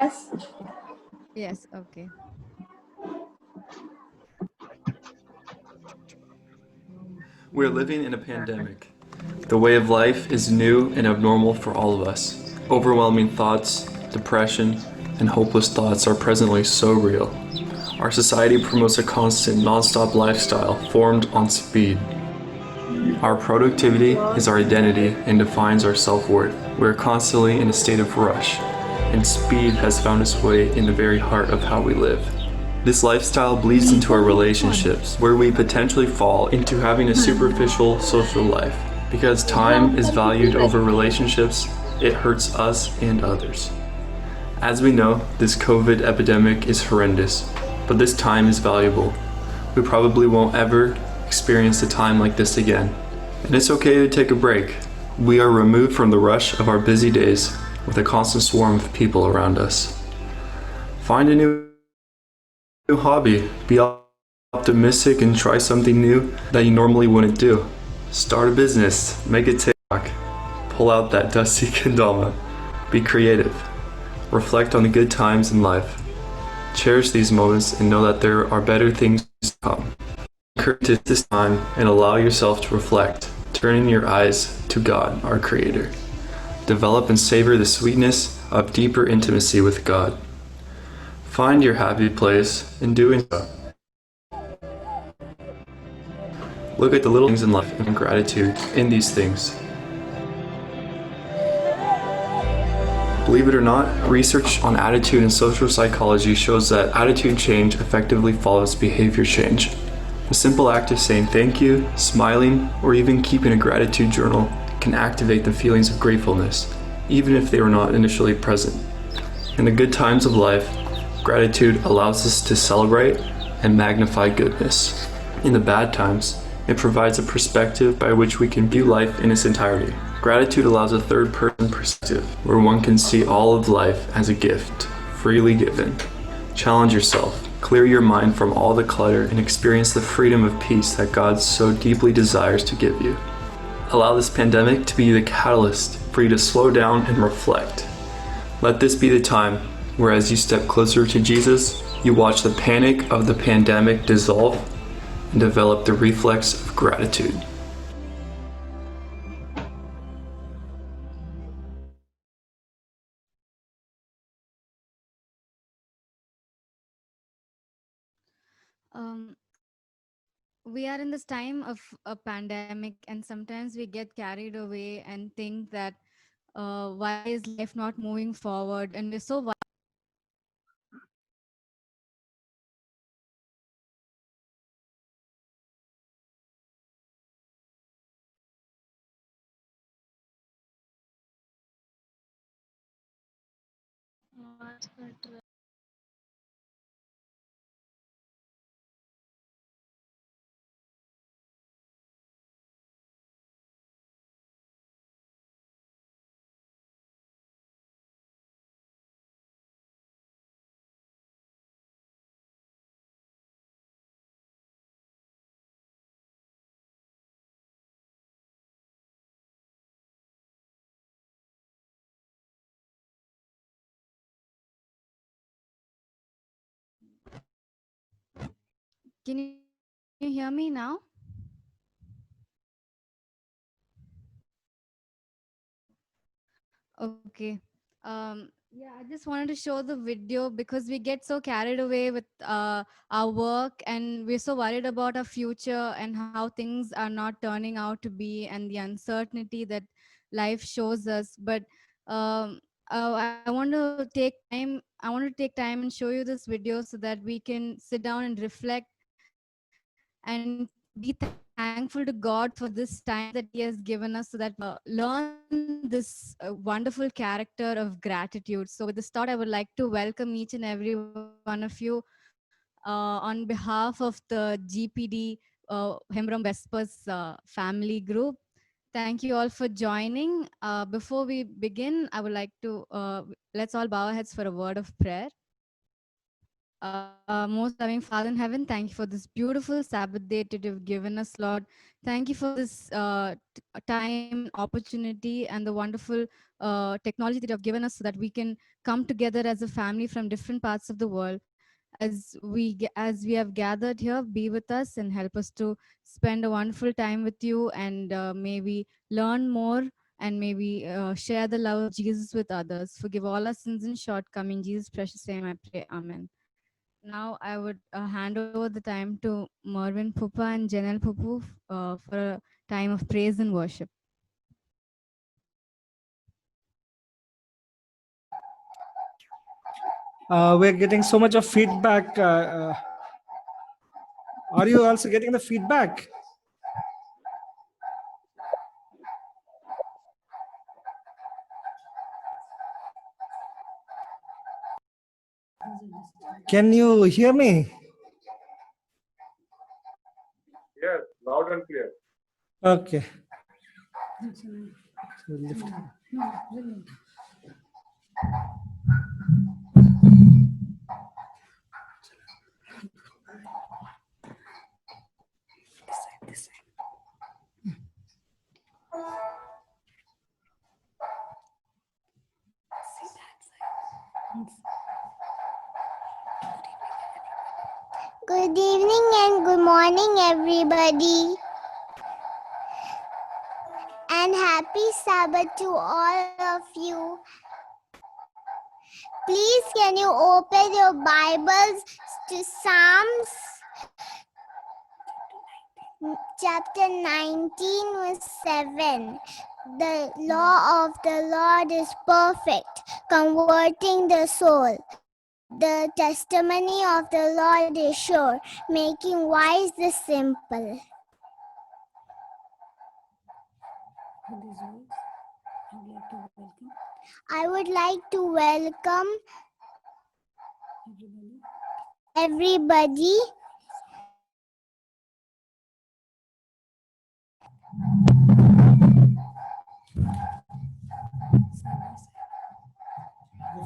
Yes. Yes, okay. We're living in a pandemic. The way of life is new and abnormal for all of us. Overwhelming thoughts, depression, and hopeless thoughts are presently so real. Our society promotes a constant, non-stop lifestyle formed on speed. Our productivity is our identity and defines our self-worth. We're constantly in a state of rush, and speed has found its way in the very heart of how we live. This lifestyle bleeds into our relationships, where we potentially fall into having a superficial social life. Because time is valued over relationships, it hurts us and others. As we know, this COVID epidemic is horrendous, but this time is valuable. We probably won't ever experience a time like this again. And it's okay to take a break. We are removed from the rush of our busy days with a constant swarm of people around us. Find a new hobby. Be optimistic and try something new that you normally wouldn't do. Start a business. Make a TikTok. Pull out that dusty kendama. Be creative. Reflect on the good times in life. Cherish these moments and know that there are better things to come. Encourage this time and allow yourself to reflect, turning your eyes to God, our Creator. Develop and savor the sweetness of deeper intimacy with God. Find your happy place in doing so. Look at the little things in life and find gratitude in these things. Believe it or not, research on attitude and social psychology shows that attitude change effectively follows behavior change. The simple act of saying thank you, smiling, or even keeping a gratitude journal can activate the feelings of gratefulness, even if they were not initially present. In the good times of life, gratitude allows us to celebrate and magnify goodness. In the bad times, it provides a perspective by which we can view life in its entirety. Gratitude allows a third-person perspective, where one can see all of life as a gift, freely given. Challenge yourself. Clear your mind from all the clutter and experience the freedom of peace that God so deeply desires to give you. Allow this pandemic to be the catalyst for you to slow down and reflect. Let this be the time where, as you step closer to Jesus, you watch the panic of the pandemic dissolve and develop the reflex of gratitude. Um, we are in this time of a pandemic, and sometimes we get carried away and think that why is life not moving forward, and we're so Can you hear me now? Okay. Yeah, I just wanted to show the video because we get so carried away with our work, and we're so worried about our future and how things are not turning out to be, and the uncertainty that life shows us. But I want to take time. I want to take time and show you this video so that we can sit down and reflect and be thankful to God for this time that He has given us, so that we can learn this wonderful character of gratitude. So, with this thought, I would like to welcome each and every one of you on behalf of the GPD Hemram Vespers family group. Thank you all for joining. Before we begin, I would like to let's all bow our heads for a word of prayer. Most loving Father in heaven, thank you for this beautiful Sabbath day that you've given us, Lord. Thank you for this time and opportunity and the wonderful technology that you have given us so that we can come together as a family from different parts of the world. As we have gathered here, be with us and help us to spend a wonderful time with you, and maybe learn more, and maybe share the love of Jesus with others. Forgive all our sins and shortcomings. In Jesus' precious name I pray. Amen. Now I would hand over the time to Mervin Pupa and Janelle Pupu for a time of praise and worship. We're getting so much of feedback. Are you also getting the feedback? Can you hear me? Yes, loud and clear. Okay. Good evening and good morning, everybody. And happy Sabbath to all of you. Please, can you open your Bibles to Psalms chapter 19, verse 7. The law of the Lord is perfect, converting the soul. The testimony of the Lord is sure, making wise the simple. I would like to welcome everybody.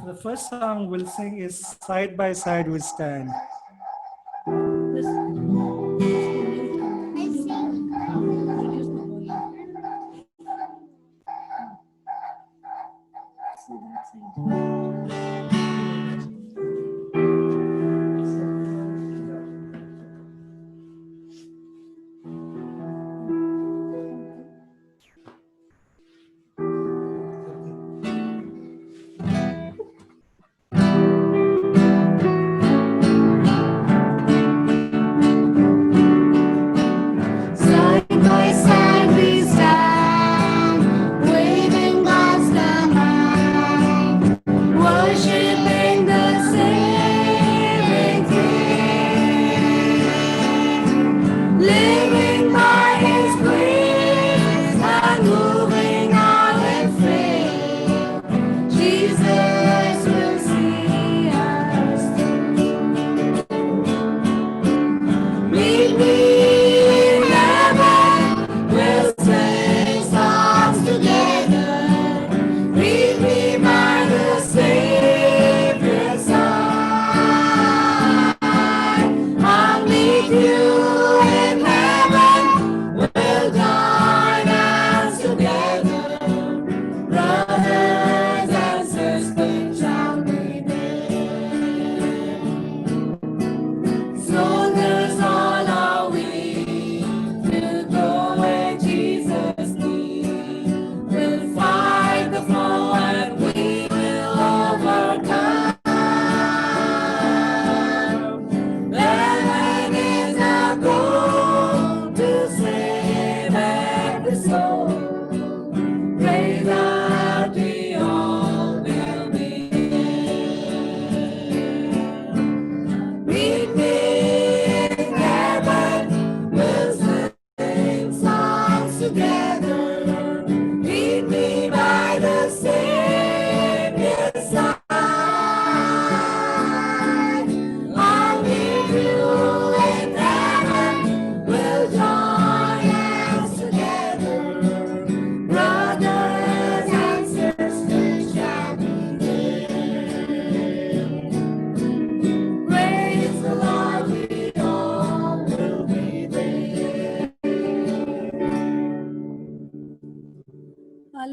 The first song we'll sing is Side by Side We Stand.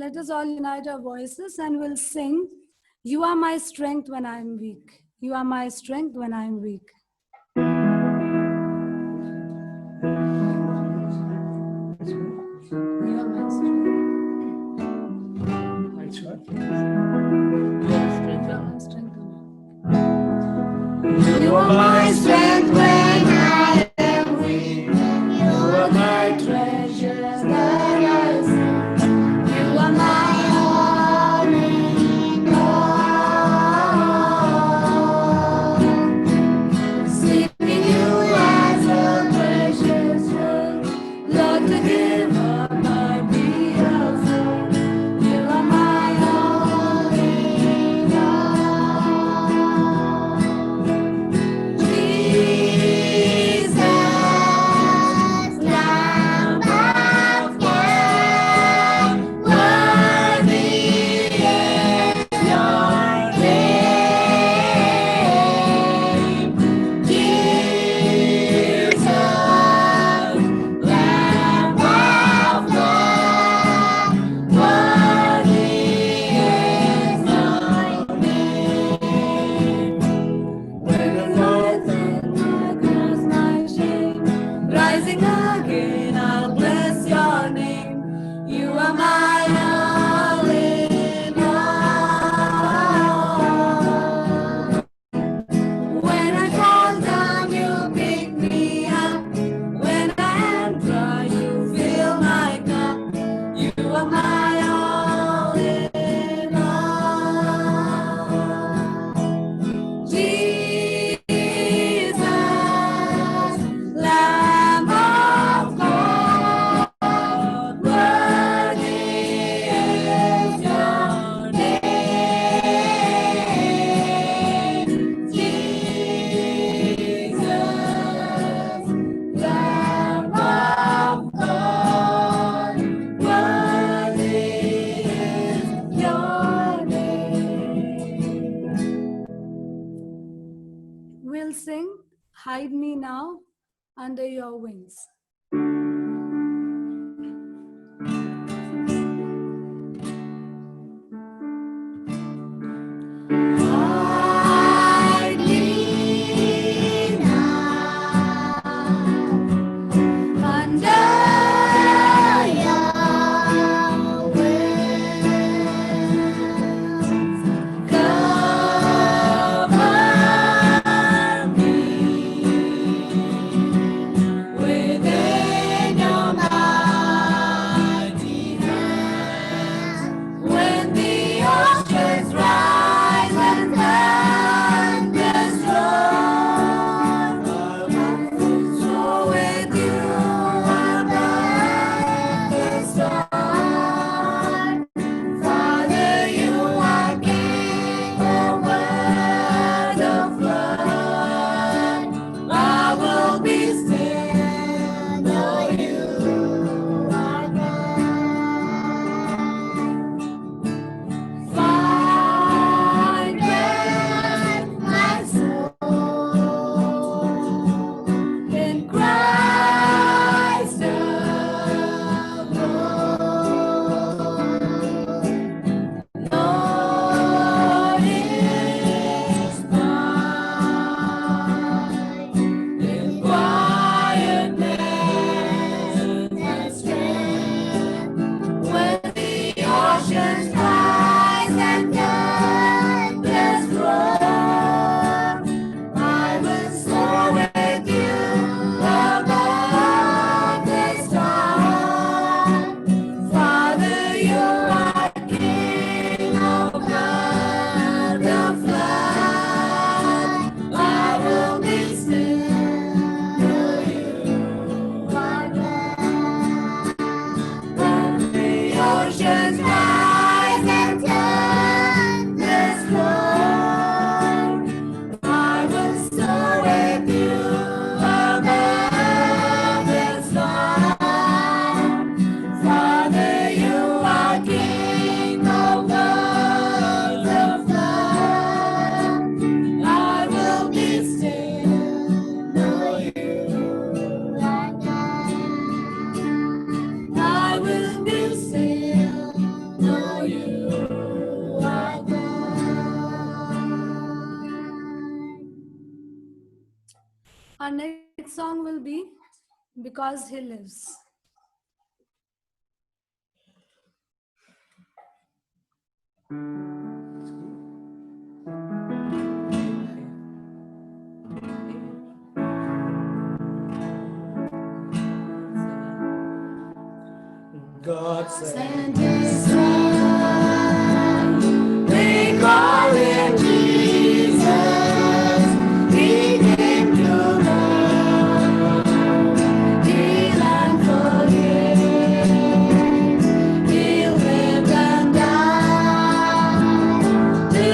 let us all unite our voices and we'll sing, "You are my strength when I'm weak. You are my strength when I'm weak." You are my strength. Right, sure. You are my strength when I am weak. You are my treasures that I see. You are my all in all. Seeking you as a precious one, Lord, to give up my beautiful. You are my all in all. Jesus, Lamb of God, worthy is your name. Jesus, Lamb of God, worthy is your name. When the Lord conquers my shame, rising again, I'll bless your name. You are my all in all. When I fall down, you pick me up. When I am dry, you fill my cup. You are my all in all. Jesus, Lamb of God, worthy is your name. Jesus, Lamb of God, worthy is your name. We'll sing, "Hide Me Now Under Your Wings." Hide me now under your wings. Cover me with Our next song will be Because He Lives. God said, And His Son, they call Him Jesus. He came to love, heal and forgive. He lived and died to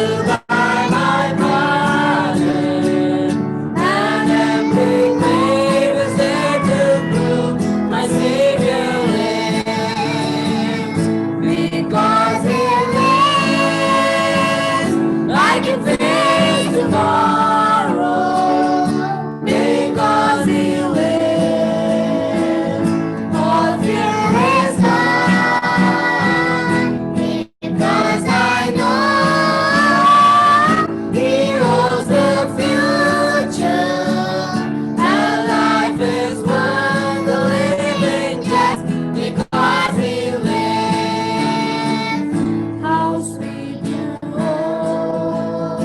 buy my pardon, and every grave is there to prove my Savior lives. Because He lives, I can face tomorrow. Because He lives, all fear is gone. Because I know He holds the future, and life is worth the living just because He lives. How sweet to hold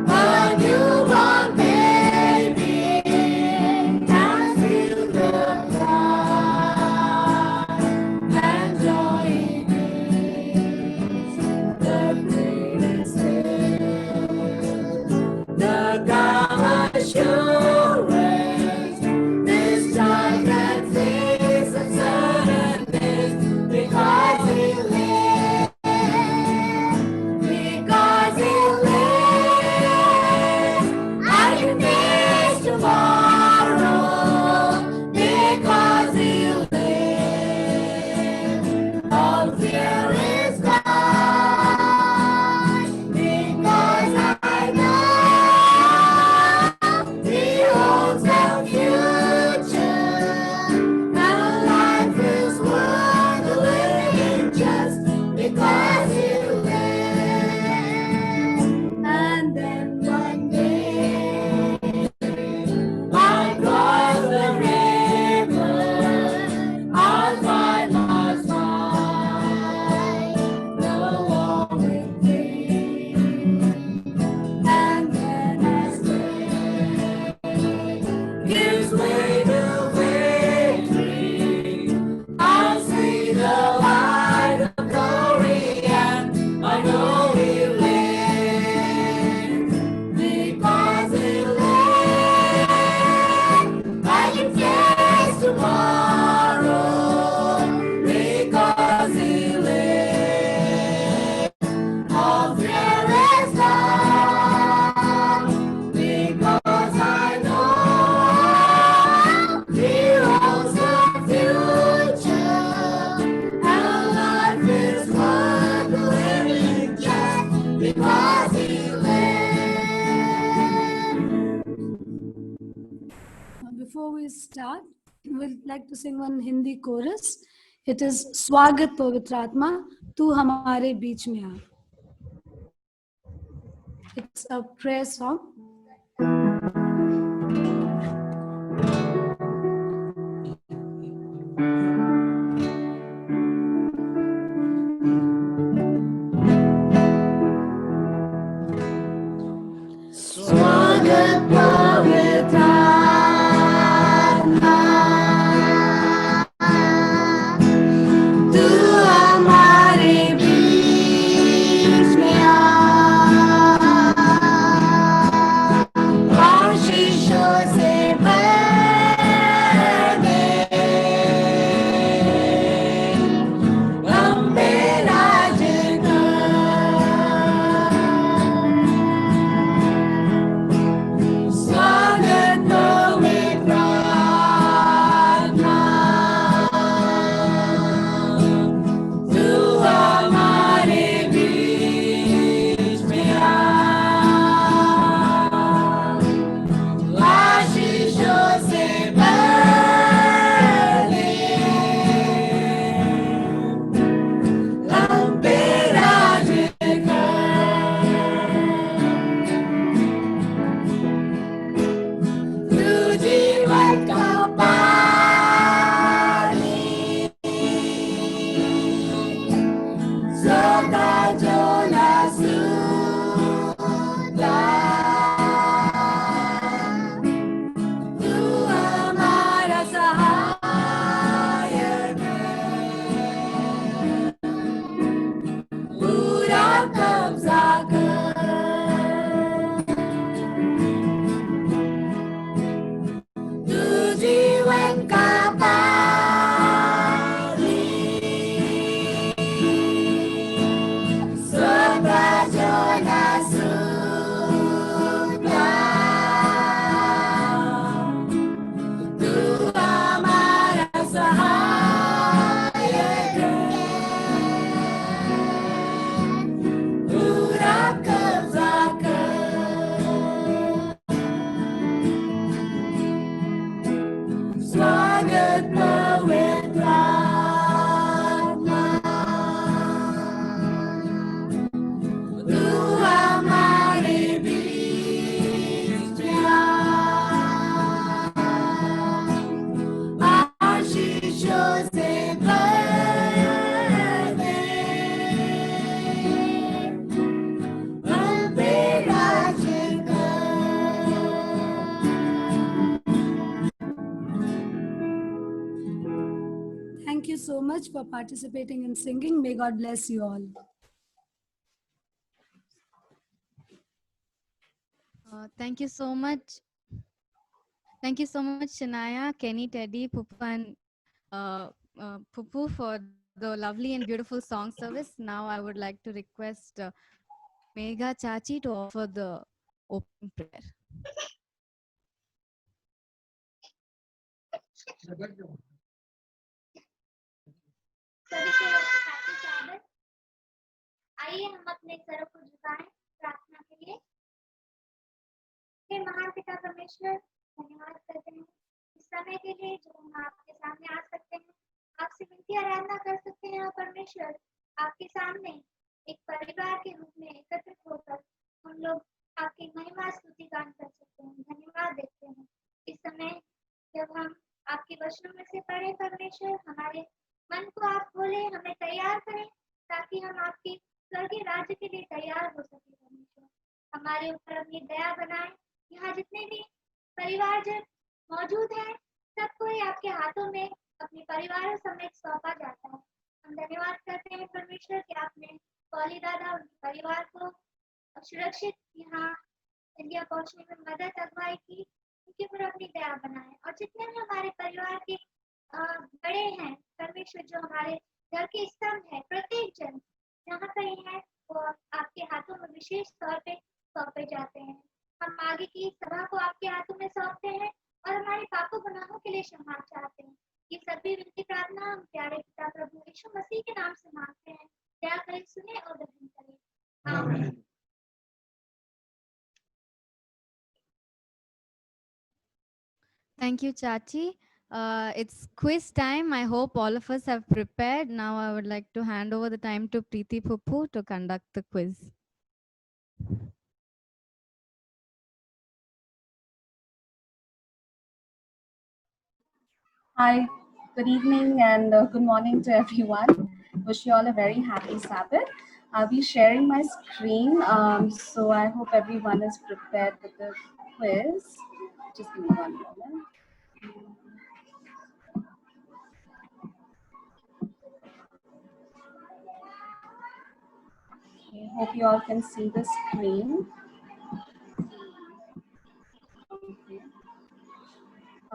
a newborn baby and feel the pride and joy it is, the greatest is. The calm assurance, this child can face uncertainties because He lives. Because He lives, I can face tomorrow. Because He lives, all fear is gone. Because I know He holds the future, and life is worth the living just because He lives. And then one day I'll cross the river, I'll find lost mine, the war with Thee. And then as faith gives way to victory, I'll see the light of glory, and I know He lives. Because He lives, I can face tomorrow. Because He lives, all fear is gone. Because I know He holds the future, and life is worth the living just because He lives. Before we start, we'd like to sing one Hindi chorus. It is Swagat Pavitratma, Tu Hamare Beech Mein Aa. It's a prayer song. Swagat Pavitratma, Tu hamare beech mein aa. आशीषों से भर दे, हम पे राज कर। much for participating in singing. May God bless you all. Thank you so much. Thank you so much, Shania, Kenny, Teddy, Pupu, and Pupu for the lovely and beautiful song service. Now I would like to request Megha Chachi to offer the opening prayer. सभी को happy sabbath। आइए हम अपने सरों को झुकाएं प्रार्थना के लिए। हे महान पिता परमेश्वर, धन्यवाद करते हैं इस समय के लिए जो हम आपके सामने आ सकते हैं, आपसे विनती आराधना कर सकते हैं। और परमेश्वर, आपके सामने एक परिवार के रूप में एकत्रित होकर हम लोग आपकी महिमा स्तुति गान कर सकते हैं, धन्यवाद देते हैं। इस समय जब हम आपके वचनों में से पढ़े परमेश्वर, हमारे मन को आप खोले, हमें तैयार करें ताकि हम आपके स्वर्गीय राज्य के लिए तैयार हो सके। परमेश्वर, हमारे ऊपर अपनी दया बनाए। यहाँ जितने भी परिवारजन मौजूद हैं, सबको ही आपके हाथों में अपने परिवारों समेत सौंपा जाता है। हम धन्यवाद करते हैं परमेश्वर कि आपने पौली दादा उनके परिवार को सुरक्षित यहाँ इंडिया पहुंचने में मदद अगुवाई की, उनके ऊपर अपनी दया बनाए। और जितने भी हमारे परिवार के बड़े हैं परमेश्वर, जो हमारे घर के स्तंभ है, प्रत्येक जन जहाँ कहीं है वो आपके हाथों में विशेष तौर पे सौंपे जाते हैं। हम आगे की सभा को आपके हाथों में सौंपते हैं और हमारे पापों गुनाहों के लिए क्षमा चाहते हैं। ये सभी विनती प्रार्थना हम प्यारे पिता प्रभु यीशु मसीह के नाम से मांगते हैं। दया करें, सुने और ग्रहण करें। आमीन। Thank you, Chachi. It's quiz time. I hope all of us have prepared. Now I would like to hand over the time to Preeti Pupu to conduct the quiz. Hi, good evening and good morning to everyone. Wish you all a very happy Sabbath. I'll be sharing my screen, so I hope everyone is prepared with the quiz. Just give me one moment. Okay, hope you all can see the screen.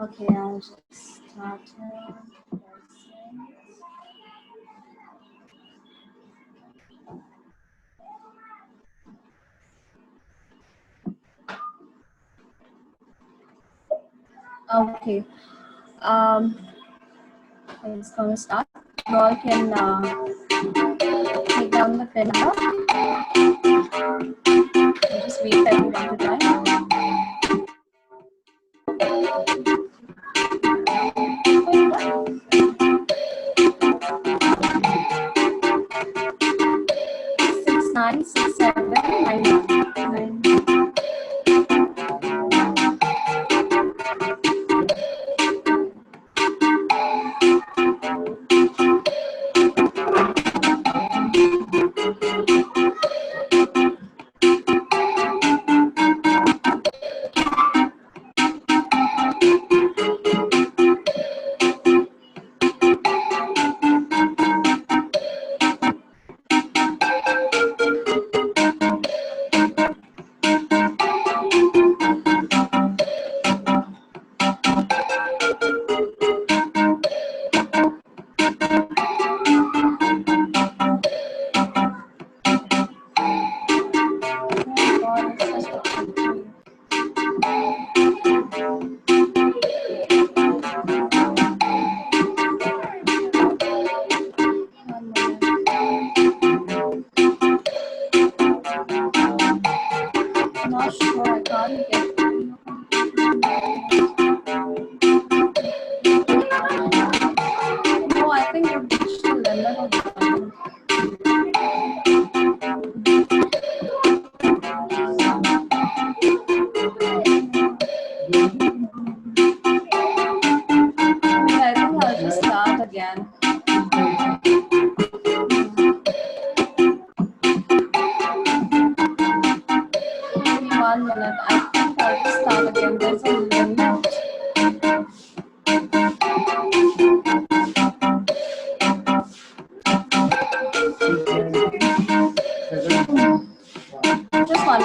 Okay, I'll just start it. Okay, I'm just going to start. You all can take down the pen number. I'll just wait for everyone to join. Six nine six seven nine nine. Not sure, I can't get no, I think you've reached the limit of time. I think I'll just start again. Give me 1 minute. I think I'll just start again. There's a limit.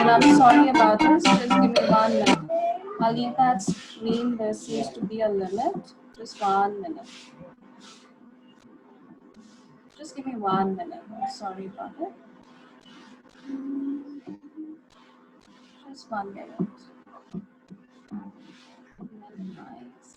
And I'm sorry about this. Just give me 1 minute. I'll leave that screen. There seems to be a limit. Just 1 minute. Just give me 1 minute. Sorry about it. Just 1 minute. Minimize.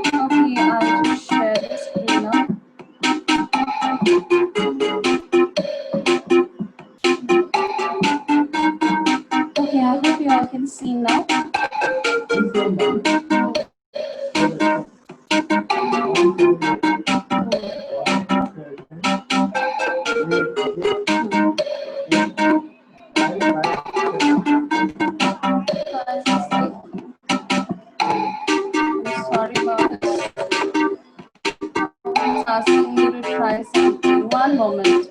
Okay, I'll just share the screen now. Okay, I hope you all can see now. Sorry about this. It's asking me to try something. 1 moment.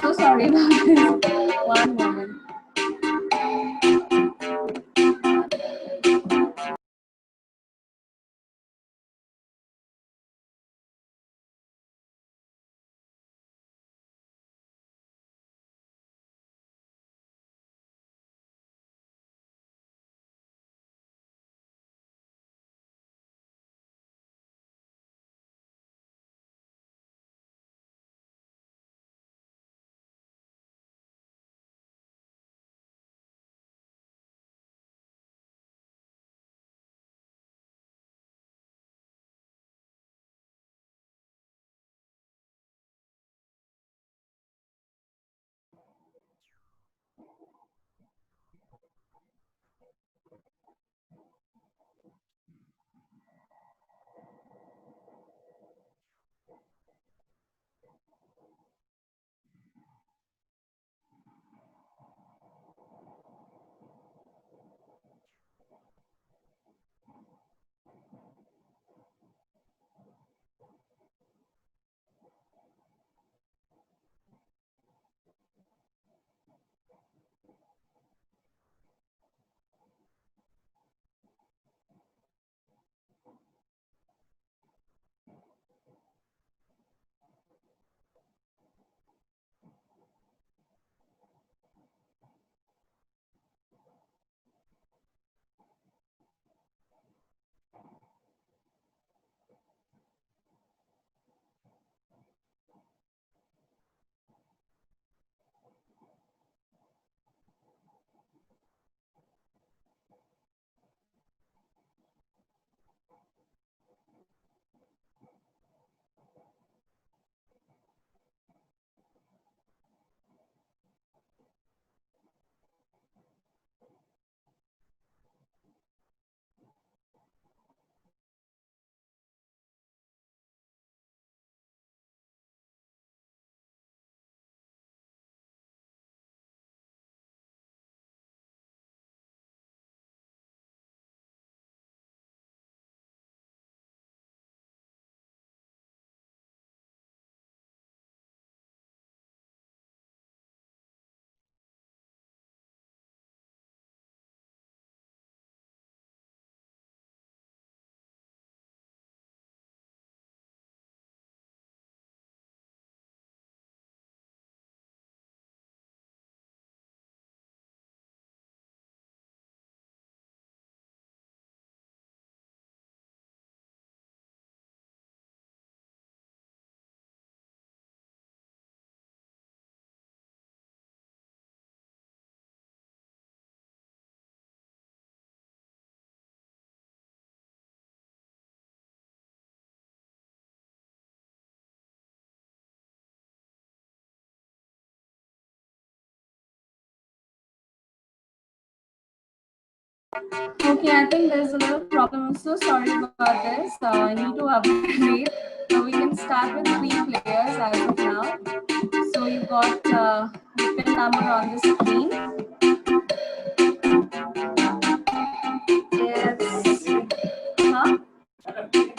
So sorry about this. 1 moment. Okay, I think there's a little problem. I'm so sorry about this. I need to upgrade. So we can start with 3 players as of now. So you got the pin number on the screen. It's huh?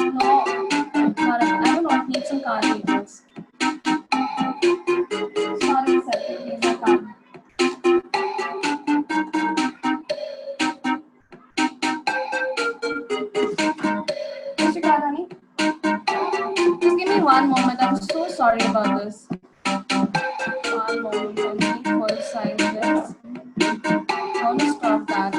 No, I don't know. It needs some card details. It's not accepted. These are card. Mr. Karani, just give me one moment. I'm so sorry about this. One moment. Let me full size this. I want to stop that.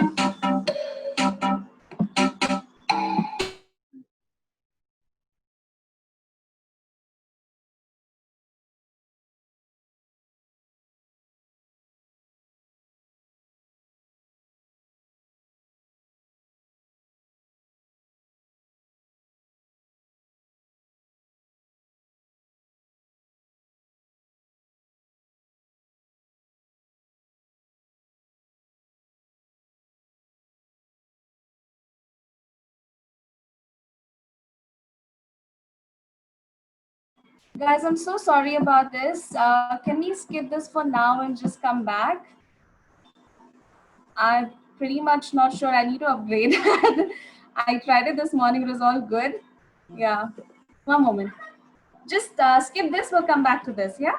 Guys, I'm so sorry about this. Can we skip this for now and just come back? I'm pretty much not sure. I need to upgrade. I tried it this morning. It was all good. Yeah. One moment. Just skip this. We'll come back to this. Yeah.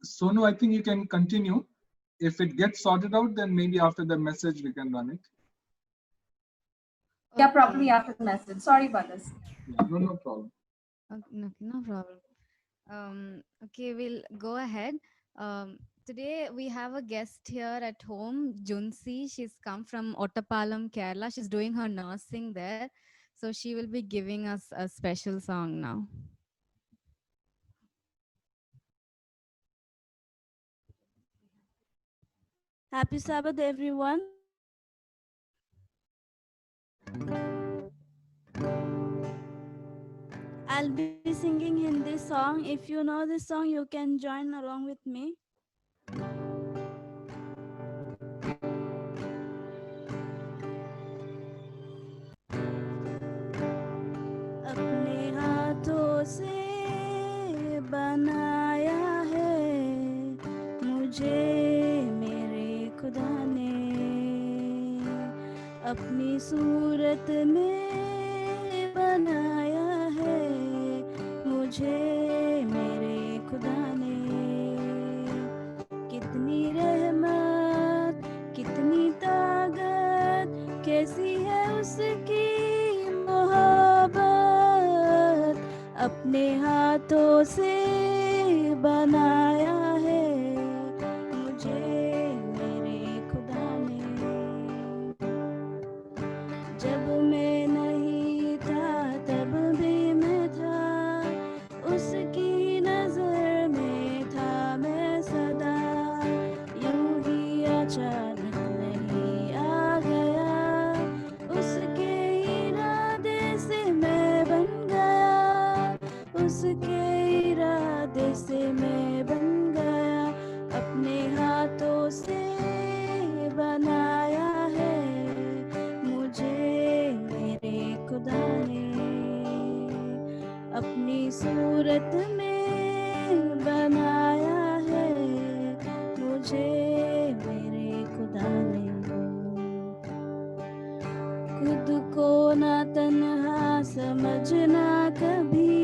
Sonu, I think you can continue. If it gets sorted out, then maybe after the message we can run it. Yeah, probably after the message. Sorry about this. Yeah, no problem. Okay, no problem. Okay, we'll go ahead. Today we have a guest here at home, Junsi. She's come from Ottapalam, Kerala. She's doing her nursing there. So she will be giving us a special song now. Happy Sabbath, everyone. I'll be singing Hindi song. If you know this song, you can join along with me. अपने हाथों से बनाया है मुझे मेरे खुदा ने अपनी सूरत में बनाया है मुझे मेरे खुदा ने कितनी रहमत कितनी ताकत कैसी है उसकी मोहब्बत अपने हाथों से बनाया है मुझे मेरे खुदा ने जब मैं नहीं था तब भी मैं था उसकी नजर में था मैं सदा यूं ही अचानक नहीं आ गया उसके इरादे से मैं बन गया उसके इरादे से मैं बन गया अपने हाथों से बनाया है मुझे मेरे खुदा ने अपनी सूरत में बनाया है मुझे मेरे खुदा ने खुद को ना तन्हा समझना कभी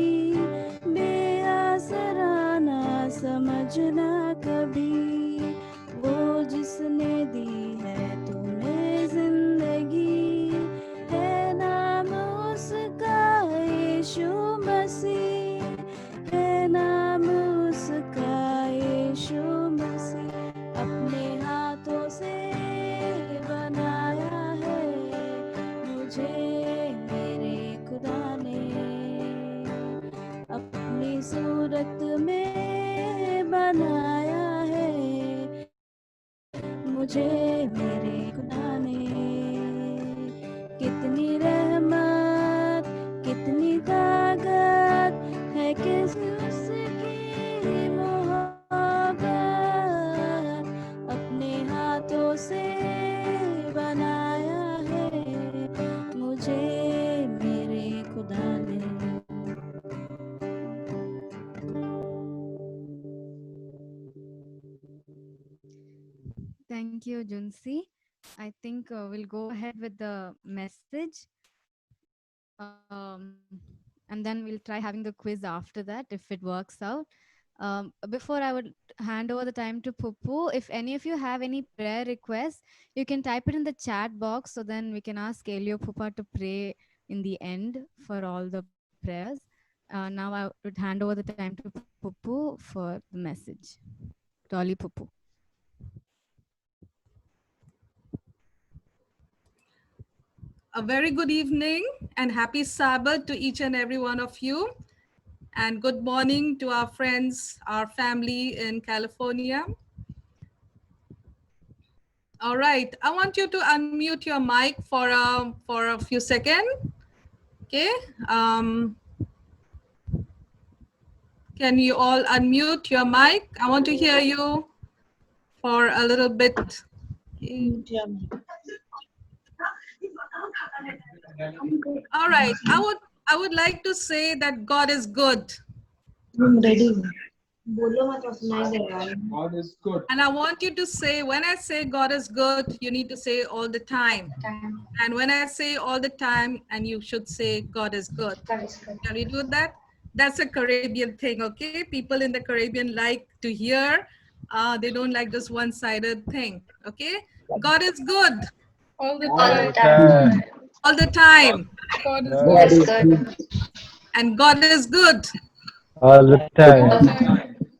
बेआसरा ना समझना कभी वो जिसने दी है तुम्हें जिंदगी है नाम उसका यीशु मसीह है नाम उसका यीशु मसीह अपने हाथों से बनाया है मुझे मेरे खुदा ने अपनी सूरत में बनाया है मुझे मेरे खुदा ने Thank you, Junsi. I think we'll go ahead with the message. And then we'll try having the quiz after that if it works out. Before I would hand over the time to Pupu, if any of you have any prayer requests, you can type it in the chat box so then we can ask Elio Pupa to pray in the end for all the prayers. Now I would hand over the time to Pupu for the message. Dolly Pupu. A very good evening and happy Sabbath to each and every one of you. And good morning to our friends, our family in California. All right, I want you to unmute your mic for a few seconds. Okay. Can you all unmute your mic? I want to hear you for a little bit. All right, I would like to say that God is good. God is good. And I want you to say, when I say God is good, you need to say all the time. And when I say all the time, and you should say God is good. Can we do that? That's a Caribbean thing, okay? People in the Caribbean like to hear. They don't like this one-sided thing, okay? God is good. All the time. All the time. God is good. And God is good. All the time.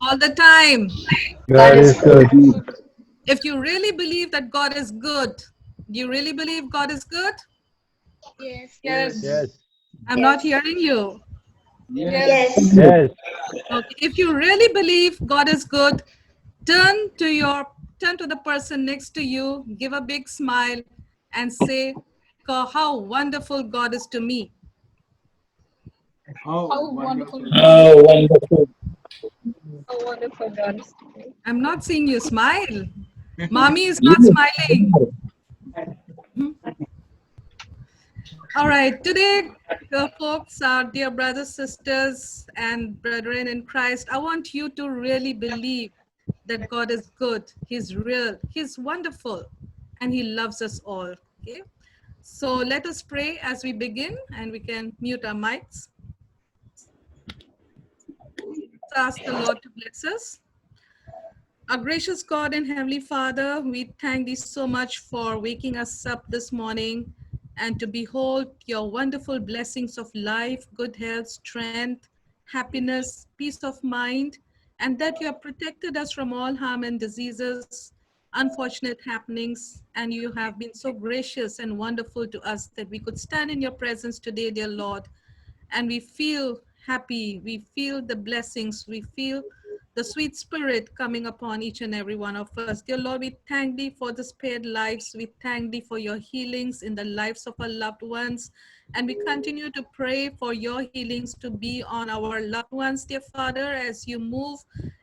All the time. God is good. If you really believe that God is good, do you really believe God is good? Yes. Yes. I'm not hearing you. Yes. Yes. Okay. If you really believe God is good, turn to the person next to you, give a big smile and say, how wonderful God is to me. How wonderful. Oh, wonderful. I'm not seeing you smile. Mommy is not smiling. All right, today, folks, our dear brothers, sisters, and brethren in Christ, I want you to really believe that God is good, He's real, He's wonderful, and He loves us all, okay? So let us pray as we begin, and we can mute our mics. Let's ask the Lord to bless us. Our gracious God and Heavenly Father, we thank Thee so much for waking us up this morning and to behold your wonderful blessings of life, good health, strength, happiness, peace of mind, and that you have protected us from all harm and diseases, unfortunate happenings, and you have been so gracious and wonderful to us that we could stand in your presence today, dear Lord, and we feel happy, we feel the blessings, we feel the sweet spirit coming upon each and every one of us. Dear Lord, we thank Thee for the spared lives. We thank Thee for your healings in the lives of our loved ones. And we continue to pray for your healings to be on our loved ones, dear Father, as you move,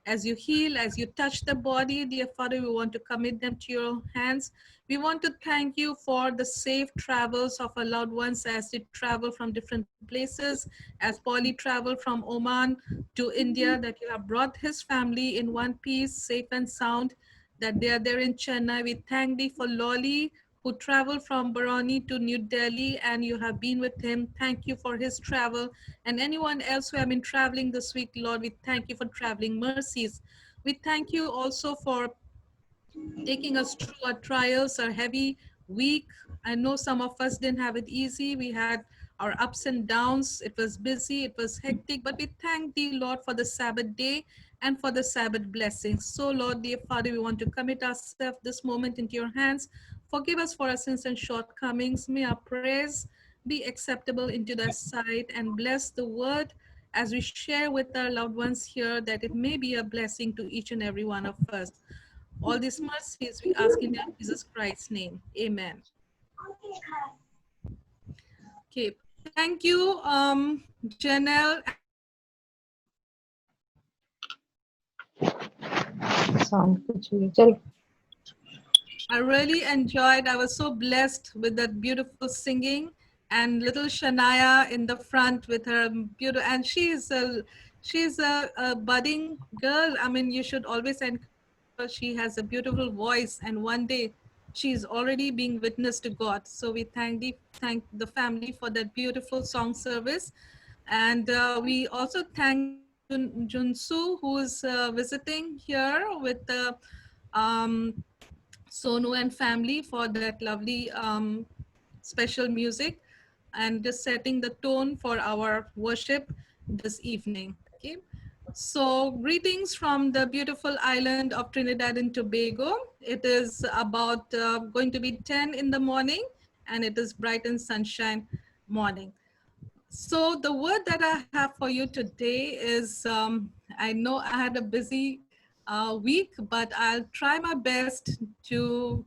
as you heal, as you touch the body, dear Father, we want to commit them to your hands. We want to thank you for the safe travels of our loved ones as they travel from different places, as Polly traveled from Oman to India, that you have brought his family in one piece, safe and sound, that they are there in Chennai. We thank Thee for Lolly, who traveled from Barani to New Delhi, and you have been with him. Thank you for his travel. And anyone else who have been traveling this week, Lord, we thank you for traveling mercies. We thank you also for taking us through our trials, our heavy week. I know some of us didn't have it easy. We had our ups and downs. It was busy, it was hectic, but we thank Thee, Lord, for the Sabbath day and for the Sabbath blessings. So, Lord, dear Father, we want to commit ourselves this moment into your hands. Forgive us for our sins and shortcomings. May our prayers be acceptable into thy sight, and bless the word as we share with our loved ones here, that it may be a blessing to each and every one of us. All these mercies we ask in Jesus Christ's name. Amen. Okay, thank you, Janelle. I really enjoyed, I was so blessed with that beautiful singing, and little Shania in the front with her beautiful, and she's a budding girl. I mean, you should always encourage she has a beautiful voice, and one day she is already being witness to God. So we thank the family for that beautiful song service. And we also thank Junsu, who is visiting here with Sonu and family for that lovely special music and just setting the tone for our worship this evening. Okay. So greetings from the beautiful island of Trinidad and Tobago. It is about going to be 10 in the morning, and it is bright and sunshine morning. So the word that I have for you today is, I know I had a busy week, but I'll try my best to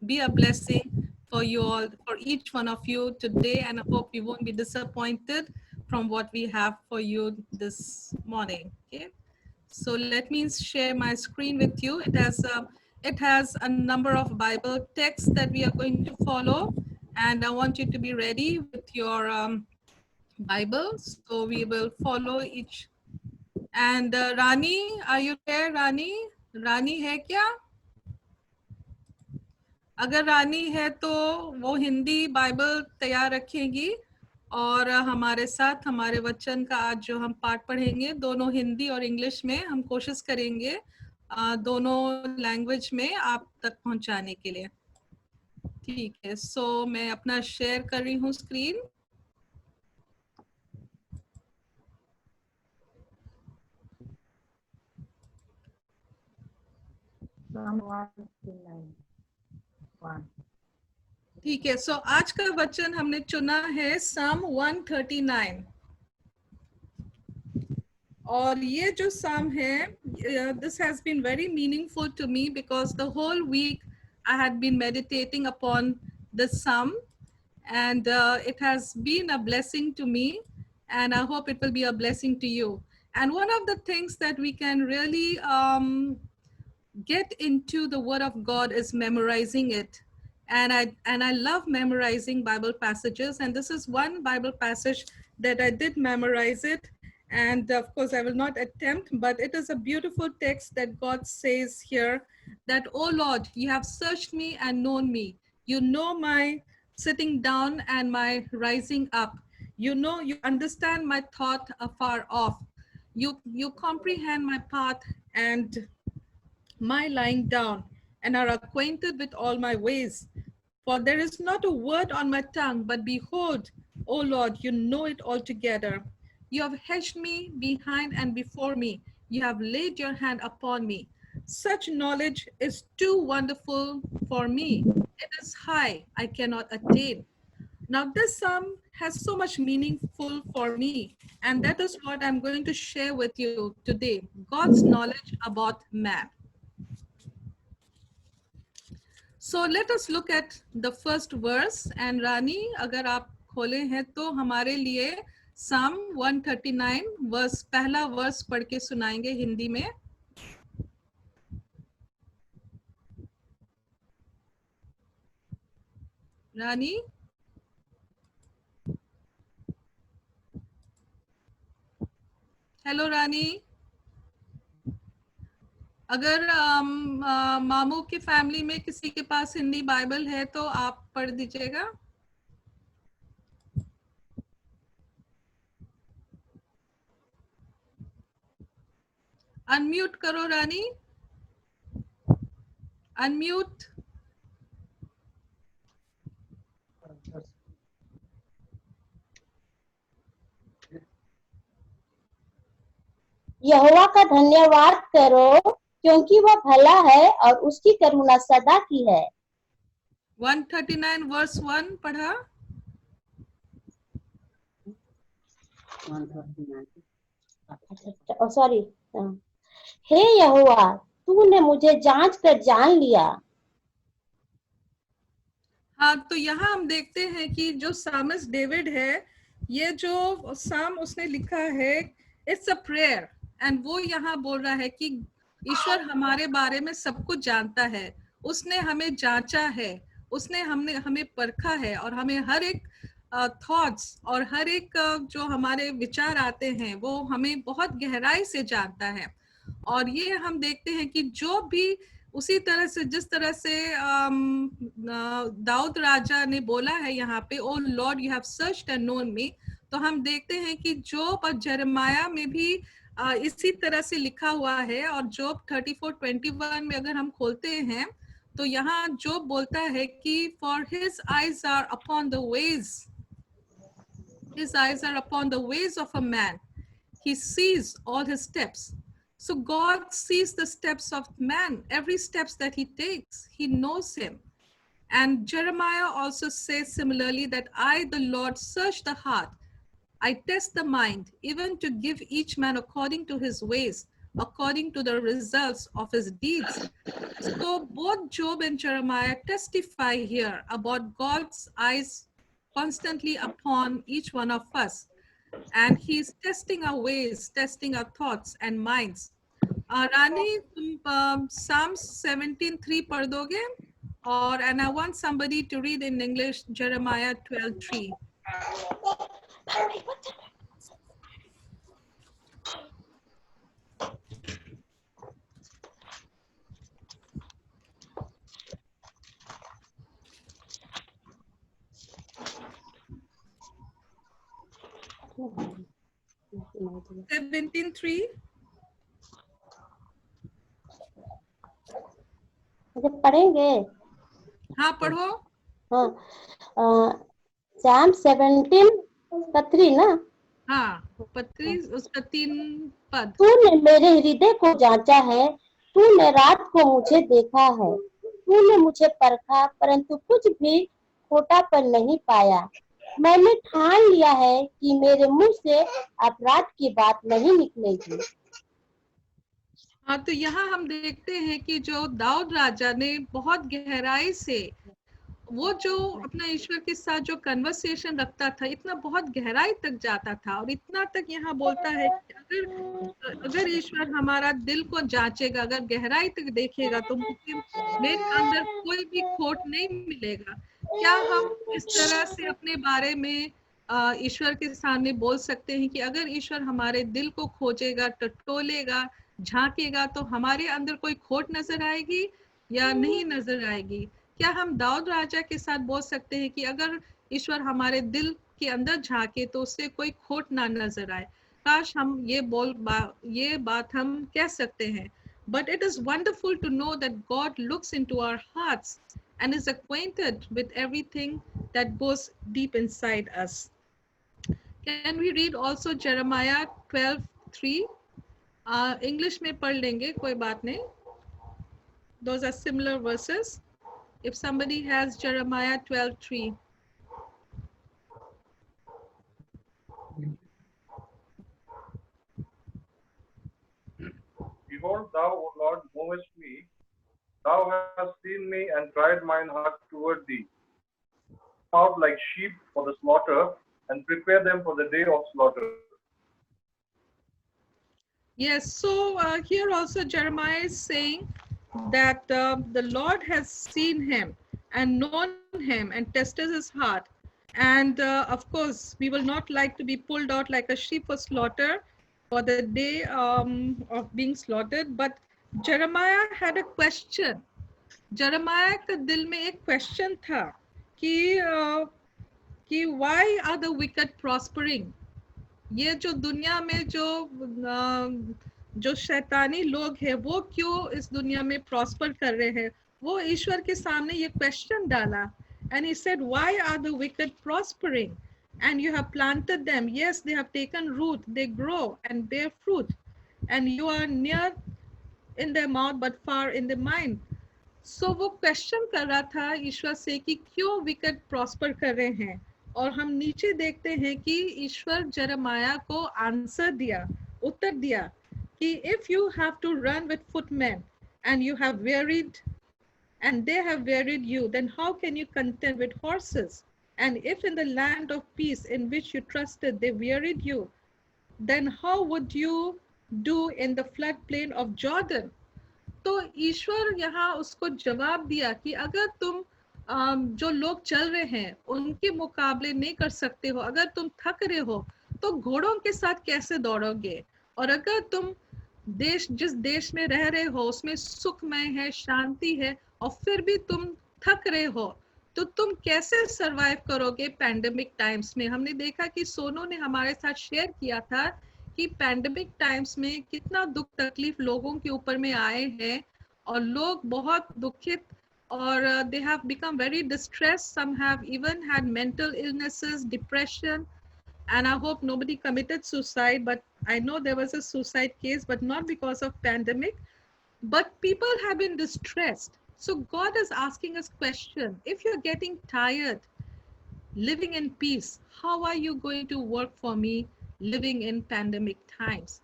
be a blessing for you all, for each one of you today, and I hope you won't be disappointed from what we have for you this morning. Okay, so let me share my screen with you. It has a number of Bible texts that we are going to follow, and I want you to be ready with your Bible. So we will follow each. And Rani, are you there, Rani? Rani है क्या? अगर रानी है तो वो Hindi Bible तैयार रखेगी, और हमारे साथ हमारे वचन का आज जो हम पाठ पढ़ेंगे दोनों हिंदी और इंग्लिश में हम कोशिश करेंगे दोनों लैंग्वेज में आप तक पहुंचाने के लिए. ठीक है, सो मैं अपना शेयर कर रही हूँ स्क्रीन. ठीक है, सो आज का वचन हमने चुना है साम 139. और ये जो साम है, this has been very meaningful to me because the whole week I had been meditating upon this psalm, and it has been a blessing to me, and I hope it will be a blessing to you. And one of the things that we can really get into the Word of God is memorizing it. And I love memorizing Bible passages, and this is one Bible passage that I did memorize it. And of course, I will not attempt, but it is a beautiful text that God says here that, "Oh Lord, you have searched me and known me. You know my sitting down and my rising up. You know, you understand my thought afar off. You comprehend my path and my lying down, and are acquainted with all my ways. For there is not a word on my tongue, but behold, O Lord, you know it altogether. You have hedged me behind and before me. You have laid your hand upon me. Such knowledge is too wonderful for me. It is high, I cannot attain." Now this psalm has so much meaningful for me, and that is what I'm going to share with you today, God's knowledge about man. So let us look at the first verse, and Rani, अगर आप खोले हैं तो हमारे लिए Psalm 139 verse पहला verse पढ़ के सुनाएंगे हिंदी में. रानी, हेलो रानी. अगर मामू की फैमिली में किसी के पास हिंदी बाइबल है तो आप पढ़ दीजिएगा. अनम्यूट करो रानी, अनम्यूट. यहोवा का धन्यवाद करो क्योंकि वह भला है और उसकी करुणा सदा की है. 139 वर्स 1 पढ़ा. 139 सॉरी. हे यहोवा, तूने मुझे जांच कर जान लिया. हाँ, तो यहाँ हम देखते हैं कि जो सामिस्ट डेविड है, ये जो साम उसने लिखा है, इट्स अ प्रेयर, एंड वो यहाँ बोल रहा है कि ईश्वर हमारे बारे में सब कुछ जानता है. उसने हमें जांचा है, उसने हमें परखा है, और हमें हर एक थॉट्स और हर एक जो हमारे विचार आते हैं वो हमें बहुत गहराई से जानता है. और ये हम देखते हैं कि जो भी उसी तरह से जिस तरह से दाऊद राजा ने बोला है यहाँ पे, O lord you have searched and known me, तो हम देखते हैं कि जोब और जरमाया में भी इसी तरह से लिखा हुआ है। और जोब 34:21 में अगर हम खोलते हैं तो यहाँ जोब बोलता है कि for his eyes are upon the ways, his eyes are upon the ways of a man, he sees all his steps. So God sees the steps of man, every steps that he takes, he knows him. And Jeremiah also says similarly that I, the Lord, search the heart, I test the mind, even to give each man according to his ways, according to the results of his deeds. So both Job and Jeremiah testify here about God's eyes constantly upon each one of us. And he's testing our ways, testing our thoughts and minds. Rani, Psalms 17:3 पढ़ दोगे? And I want somebody to read in English Jeremiah 12:3. 17:3. अच्छा पढ़ेंगे? हाँ पढ़ो। हाँ, Psalm 17:3 ना? हाँ, 3 उसका 3 पद। तूने मेरे हृदय को जांचा है, तूने रात को मुझे देखा है, तूने मुझे परखा परंतु कुछ भी खोटापन नहीं पाया। मैंने ठान लिया है कि मेरे मुंह से अपराध की बात नहीं निकलेगी। हाँ, तो यहाँ हम देखते हैं कि जो दाऊद राजा ने बहुत गहराई से वो जो अपना ईश्वर के साथ जो कन्वर्सेशन रखता था, इतना बहुत गहराई तक जाता था और इतना तक यहाँ बोलता है कि अगर ईश्वर हमारा दिल को जांचेगा, अगर गहराई तक देखेगा तो मुझे मेरे अंदर कोई भी खोट नहीं मिलेगा। क्या हम इस तरह से अपने बारे में ईश्वर के सामने बोल सकते हैं कि अगर ईश्वर हमारे दिल को खोजेगा, टटोलेगा, झांकेगा तो हमारे अंदर कोई खोट नजर आएगी या नहीं नजर आएगी? क्या हम दाऊद राजा के साथ बोल सकते हैं कि अगर ईश्वर हमारे दिल के अंदर झांके तो उससे कोई खोट ना नजर आए? काश हम ये बात हम कह सकते हैं। But it is wonderful to know that God looks into our hearts and is acquainted with everything that goes deep inside us. Can we read also Jeremiah 12:3? English में पढ़ लेंगे, कोई बात नहीं। Those are similar verses. If somebody has Jeremiah 12:3. Behold, thou, O Lord, movest me. Thou hast seen me and tried mine heart toward thee. Out like sheep for the slaughter, and prepare them for the day of slaughter. Yes, so here also Jeremiah is saying that the Lord has seen him and known him and tested his heart. And of course, we will not like to be pulled out like a sheep for slaughter for the day of being slaughtered. But Jeremiah had a question. Jeremiah का दिल में एक question था कि why are the wicked prospering? ये जो दुनिया में जो शैतानी लोग हैं वो क्यों इस दुनिया में प्रॉस्पर कर रहे हैं? वो ईश्वर के सामने ये क्वेश्चन डाला। And he said, why are the wicked prospering? And you have planted them. Yes, they have taken root, they grow and bear fruit. And you are near in their mouth but far in their mind. So वो question कर रहा था ईश्वर से कि क्यों wicked prosper कर रहे हैं। और हम नीचे देखते हैं कि ईश्वर जरमाया को आंसर दिया, उत्तर दिया कि if you have to run with footmen and you have wearied and they have wearied you, then how can you contend with horses? And if in the land of peace in which you trusted they wearied you, then how would you do in the floodplain of Jordan? तो ईश्वर यहाँ उसको जवाब दिया कि अगर तुम जो लोग चल रहे हैं उनके मुकाबले नहीं कर सकते हो, अगर तुम थक रहे हो तो घोड़ों के साथ कैसे दौड़ोगे? और अगर तुम देश जिस देश में रह रहे हो उसमें सुखमय है, शांति है, और फिर भी तुम थक रहे हो, तो तुम कैसे सरवाइव करोगे पैंडेमिक टाइम्स में? हमने देखा कि सोनू ने हमारे साथ शेयर किया था कि पैंडेमिक टाइम्स में कितना दुख तकलीफ लोगों के ऊपर में आए हैं, और लोग बहुत दुखित, और they have become very distressed. Some have even had mental illnesses, depression, and I hope nobody committed suicide, but I know there was a suicide case, but not because of pandemic, but people have been distressed. So God is asking us question: if you're getting tired living in peace, how are you going to work for me living in pandemic times?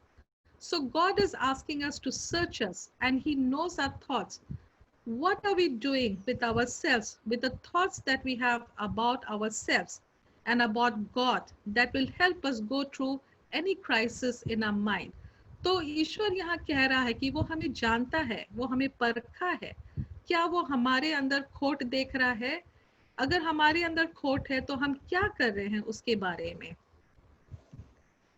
So God is asking us to search us, and He knows our thoughts. What are we doing with ourselves, with the thoughts that we have about ourselves and about God, that will help us go through any crisis in our mind? तो ईश्वर यहाँ कह रहा है कि वो हमें जानता है, वो हमें परखा है, क्या वो हमारे अंदर खोट देख रहा है? अगर हमारे अंदर खोट है तो हम क्या कर रहे हैं उसके बारे में?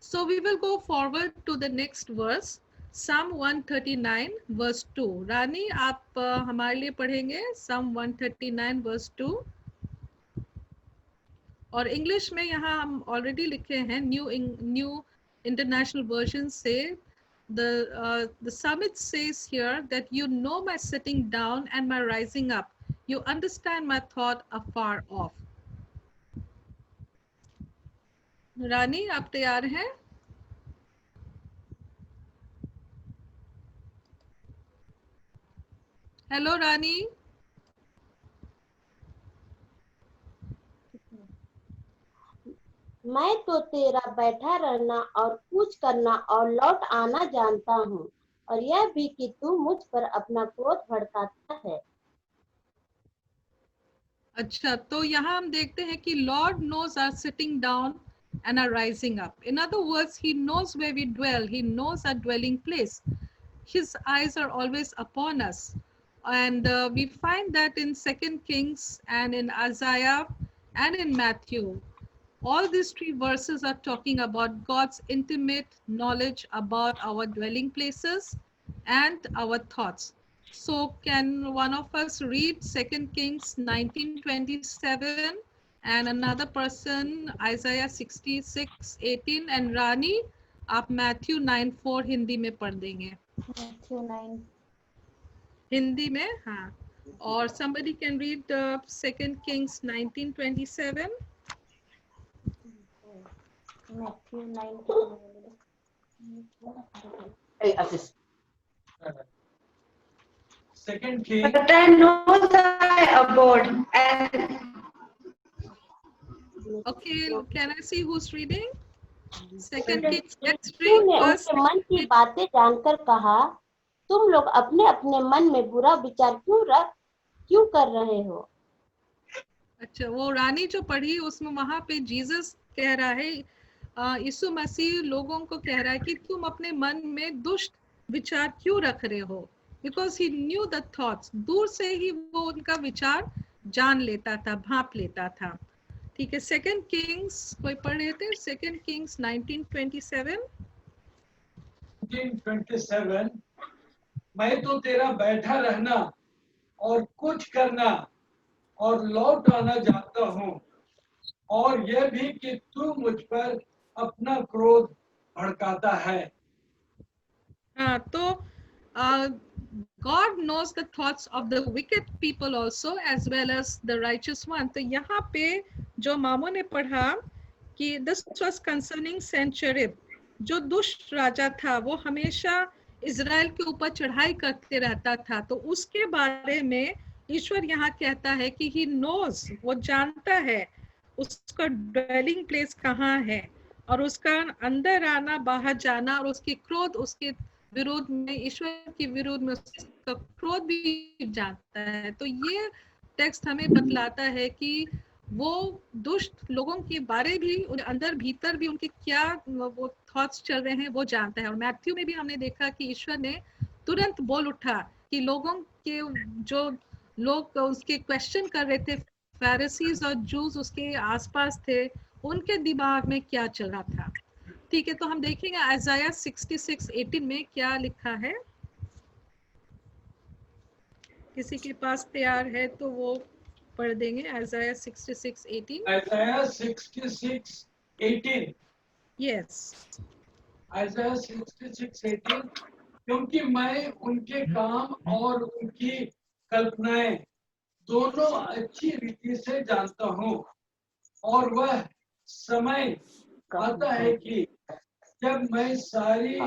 So we will go forward to the next verse, Psalm 139 verse 2. रानी आप हमारे लिए पढ़ेंगे Psalm 139 verse 2. और इंग्लिश में यहाँ हम ऑलरेडी लिखे हैं, न्यू इंटरनेशनल वर्जन से the psalmist says here that you know my sitting down and my rising up, you understand my thought afar off. रानी आप तैयार हैं? हेलो रानी. मैं तो तेरा बैठा रहना और कूच करना और लौट आना जानता हूँ, और यह भी कि तू मुझ पर अपना क्रोध भड़काता है. अच्छा, तो यहाँ हम देखते हैं कि Lord knows our sitting down and our rising up. In other words, He knows where we dwell. He knows our dwelling place. His eyes are always upon us. And we find that in 2 Kings and in Isaiah and in Matthew. All these three verses are talking about God's intimate knowledge about our dwelling places and our thoughts. So can one of us read 2 Kings 19:27 and another person Isaiah 66:18, and Rani आप Matthew 9:4 Hindi में पढ़ देंगे. Matthew 9. Hindi में, हाँ. और somebody can read 2 Kings 19:27. Matthew 9. Second King. But I know thy abode and Okay, can I see who's reading? 2 Kings. Let's तूने read first. उनके मन की बातें जानकर कहा, तुम लोग अपने अपने मन में बुरा विचार क्यों कर रहे हो? अच्छा, वो रानी जो पढ़ी उसमें वहां पे जीसस कह रहा है, यीशु मसीह लोगों को कह रहा है कि तुम अपने मन में दुष्ट विचार क्यों रख रहे हो? Because he new the thoughts. दूर से ही वो उनका विचार जान लेता था, भांप लेता था. ठीक है, 2 किंग्स कोई पढ़ रहे थे? 2 किंग्स 19:27. 19:27. मैं तो तेरा बैठा रहना और कुछ करना और लौट आना जानता हूँ, और यह भी कि तू मुझ पर अपना क्रोध भड़काता है. हाँ, तो God knows the thoughts of the wicked people also as well as the righteous one. तो यहाँ पे जो मामू ने पढ़ा कि this was concerning Sennacherib, जो दुष्ट राजा था, वो हमेशा इजराइल के ऊपर चढ़ाई करते रहता था. तो उसके बारे में ईश्वर यहाँ कहता है कि he knows, वो जानता है उसका dwelling place कहाँ है, और उसका अंदर आना बाहर जाना, और उसके क्रोध, उसके विरोध में, ईश्वर के विरोध में उसका क्रोध भी जानता है. तो ये टेक्स्ट हमें बतलाता है कि वो दुष्ट लोगों के बारे भी, अंदर भीतर भी उनके क्या वो थॉट्स चल रहे हैं वो जानता है. और मैथ्यू में भी हमने देखा कि ईश्वर ने तुरंत बोल उठा कि लोगों के जो लोग उसके क्वेश्चन कर रहे थे, फैरिसीज और जूस उसके आसपास थे, उनके दिमाग में क्या चल रहा था. ठीक है, तो हम देखेंगे आइज़ाया 66:18 में क्या लिखा है। किसी के पास तैयार है तो वो पढ़ देंगे। आइज़ाया 66:18। Isaiah 66:18. यस। Isaiah 66:18. क्योंकि मैं उनके काम और उनकी कल्पनाएं दोनों अच्छी रीति से जानता हूँ, और वह समय आता है कि जब मैं सारी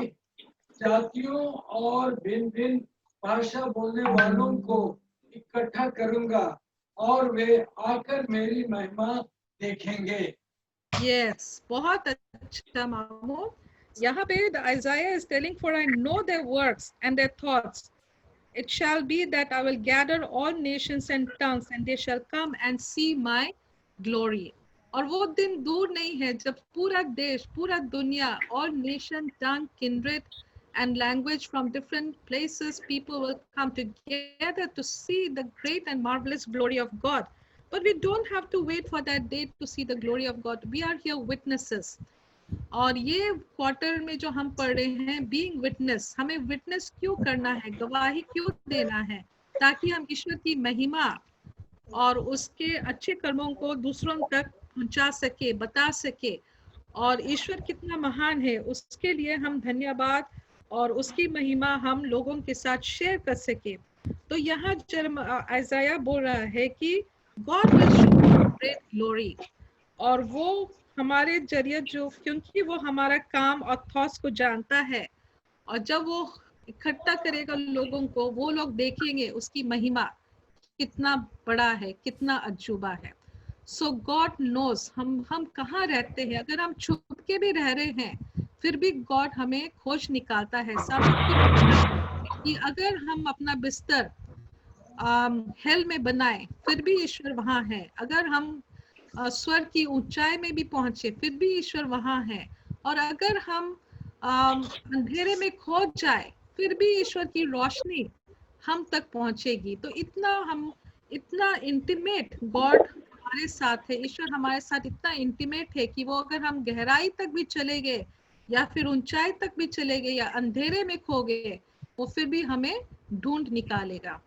जातियों और भिन्न भिन्न भाषा बोलने वालों को इकट्ठा करूंगा और वे आकर मेरी महिमा देखेंगे। यस, बहुत अच्छा मामू। यहाँ पे the Isaiah is telling, for I know their works and their thoughts. It shall be that I will gather all nations and tongues, and they shall come and see my glory. और वो दिन दूर नहीं है जब पूरा देश, पूरा दुनिया, all nation, tongue, kindred and language from different places, people will come together to see the great and marvelous glory of God. But we don't have to wait for that day to see the glory of God. We are here witnesses. और ये quarter में जो हम पढ़ रहे हैं, being witness, हमें witness क्यों करना है, गवाही क्यों देना है, ताकि हम ईश्वर की महिमा और उसके अच्छे कर्मों को दूसरों तक पहुंचा सके, बता सके, और ईश्वर कितना महान है उसके लिए हम धन्यवाद और उसकी महिमा हम लोगों के साथ शेयर कर सके। तो यहाँ आइज़ाया बोल रहा है कि God will show great glory, और वो हमारे जरिए जो, क्योंकि वो हमारा काम और थॉट्स को जानता है, और जब वो इकट्ठा करेगा लोगों को, वो लोग देखेंगे उसकी महिमा कितना बड़ा है, कितना अजूबा है। सो गॉड नोज हम कहाँ रहते हैं। अगर हम छुप के भी रह रहे हैं फिर भी गॉड हमें खोज निकालता है। सब कि अगर हम अपना बिस्तर हेल में बनाए फिर भी ईश्वर वहाँ है। अगर हम स्वर की ऊंचाई में भी पहुंचे फिर भी ईश्वर वहाँ है। और अगर हम अंधेरे में खो जाए फिर भी ईश्वर की रोशनी हम तक पहुंचेगी। तो इतना इंटीमेट गॉड हमारे साथ है, ईश्वर हमारे साथ इतना इंटीमेट है कि वो अगर हम गहराई तक भी चले गए या फिर ऊंचाई तक भी चले गए या अंधेरे में खो गए, वो फिर भी हमें ढूंढ निकालेगा।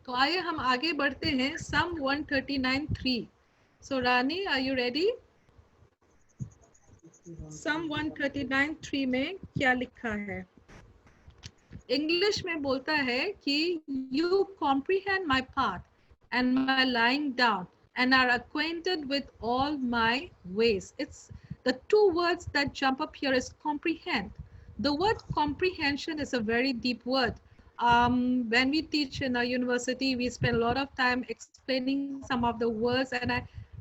तो आइए हम आगे बढ़ते हैं। Psalm 139:3. So Rani, are you ready? Psalm 139:3 में क्या लिखा है? इंग्लिश में बोलता है कि you comprehend my path and my lying down and are acquainted with all my ways. It's the two words that jump up here is comprehend. The word comprehension is a very deep word. When we teach in our university, we spend a lot of time explaining some of the words, and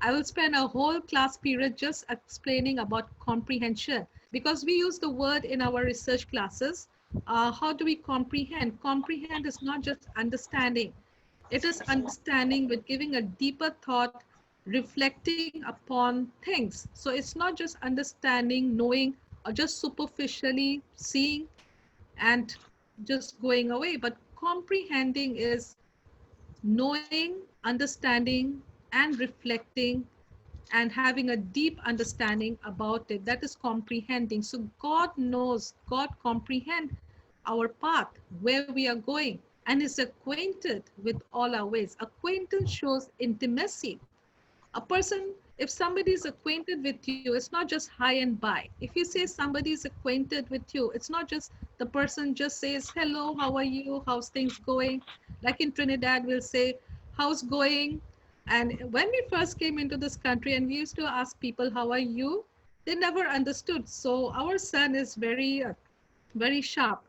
I will spend a whole class period just explaining about comprehension, because we use the word in our research classes. How do we comprehend? Comprehend is not just understanding. It is understanding with giving a deeper thought, reflecting upon things. So it's not just understanding, knowing, or just superficially seeing and just going away, but comprehending is knowing, understanding, and reflecting and having a deep understanding about it. That is comprehending. So God knows, God comprehends our path, where we are going, and is acquainted with all our ways. Acquaintance shows intimacy. A person, if somebody is acquainted with you, it's not just high and by. If you say somebody is acquainted with you, it's not just the person just says, hello, how are you? How's things going? Like in Trinidad, we'll say, how's going? And when we first came into this country and we used to ask people, how are you? They never understood. So our son is very sharp.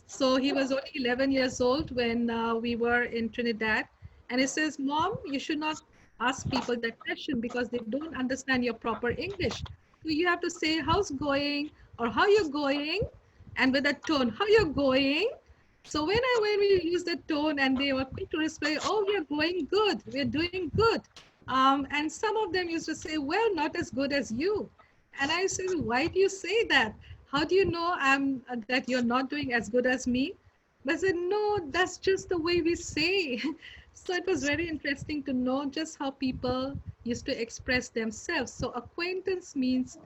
So he was only 11 years old when we were in Trinidad. And he says, Mom, you should not ask people that question because they don't understand your proper English. So you have to say, how's going? Or how you going? And with that tone, how you going? So when we use the tone and they were quick to respond, oh, we are going good, we're doing good. And some of them used to say, well, not as good as you. And I said, why do you say that? How do you know that you're not doing as good as me? But I said, no, that's just the way we say. So it was very interesting to know just how people used to express themselves. So acquaintance means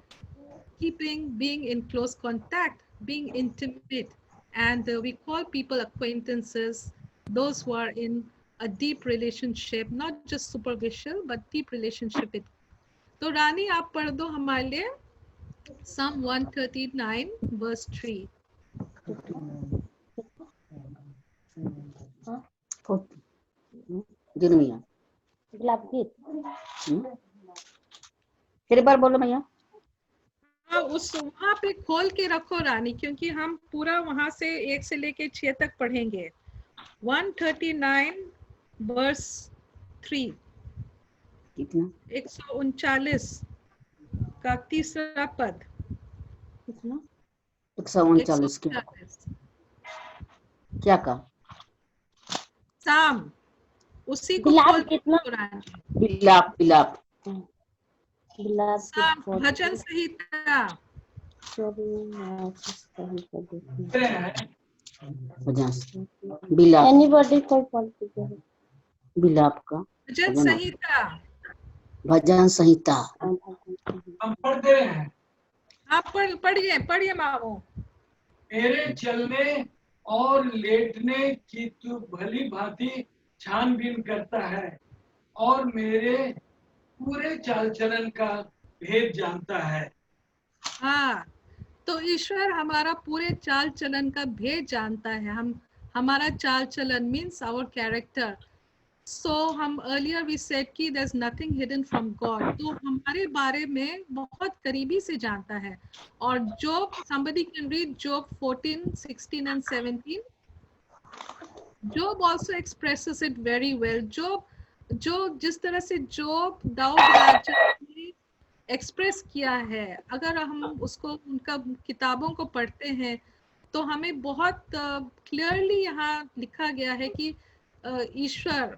keeping, being in close contact, being intimate. And we call people acquaintances, those who are in a deep relationship, not just superficial, but deep relationship with. तो रानी आप पढ़ दो हमारे लिए Psalm 139 verse 3. जिन मियाँ गुलाब गीत फिर एक बार बोलो भैया। हाँ, उस वहाँ पे खोल के रखो रानी, क्योंकि हम पूरा वहाँ से 1 से लेके 6 तक पढ़ेंगे। 139 वर्स 3, कितना? 139 का तीसरा पद। कितना? 139 के क्या का? साम उसी को गुलाब खोल के कितना? रखो रानी। बिलाप बिलाप गुलाब साम भजन संहिता। बिलाप एनीबॉडी कोई पढ़ दीजिए। बिलाप का भजन संहिता। भजन संहिता। हम पढ़ते हैं। आप पढ़िए मामू। मेरे चलने और लेटने की तू भली भांति छानबीन करता है और मेरे पूरे चाल चलन का भेद जानता है। हाँ, तो ईश्वर हमारा पूरे चाल चलन का भेद जानता है। हमारा चाल चलन मीन्स आवर कैरेक्टर। सो हम अर्लियर वी सेड कि there is nothing hidden from God, तो हमारे बारे में बहुत करीबी से जानता है। और जोब, somebody can read Job 14, 16 and 17. Job also expresses it very well. जो जिस तरह से जोब दाऊद राजा ने एक्सप्रेस किया है, अगर हम उसको उनका किताबों को पढ़ते हैं तो हमें बहुत क्लियरली यहाँ लिखा गया है कि ईश्वर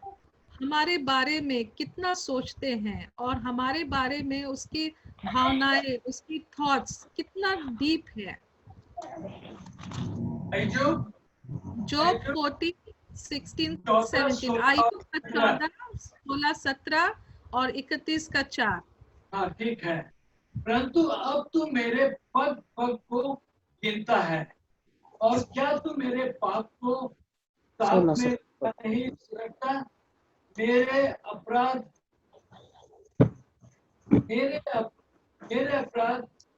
हमारे बारे में कितना सोचते हैं और हमारे बारे में उसकी भावनाएं, उसकी थॉट्स कितना डीप है। जोब 14, 16, 17 आयु का 14, 16, 17 और 31 का 4। हाँ ठीक है, परंतु अब तू मेरे पग पग को गिनता है और क्या तू मेरे पाप को साथ में नहीं रखता? मेरे अपराध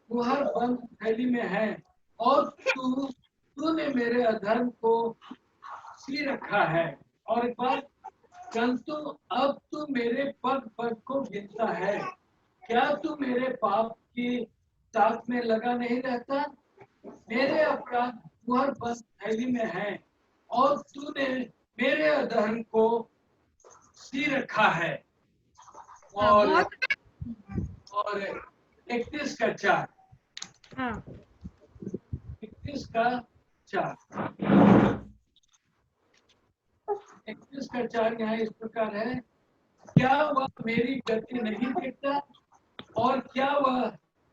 तुहर बंद थैली में है और तूने मेरे अधर्म को सी रखा है। और एक बार, परंतु अब तू मेरे पग पग को गिनता है, क्या तू मेरे पाप की साथ में लगा नहीं रहता? मेरे अपराध तुहर बंद थैली में है और तूने मेरे अधर्म को सी रखा है। और 31 का 4। हाँ, 31 का 4 यहाँ इस प्रकार है, क्या वह मेरी गति नहीं देखता और क्या वह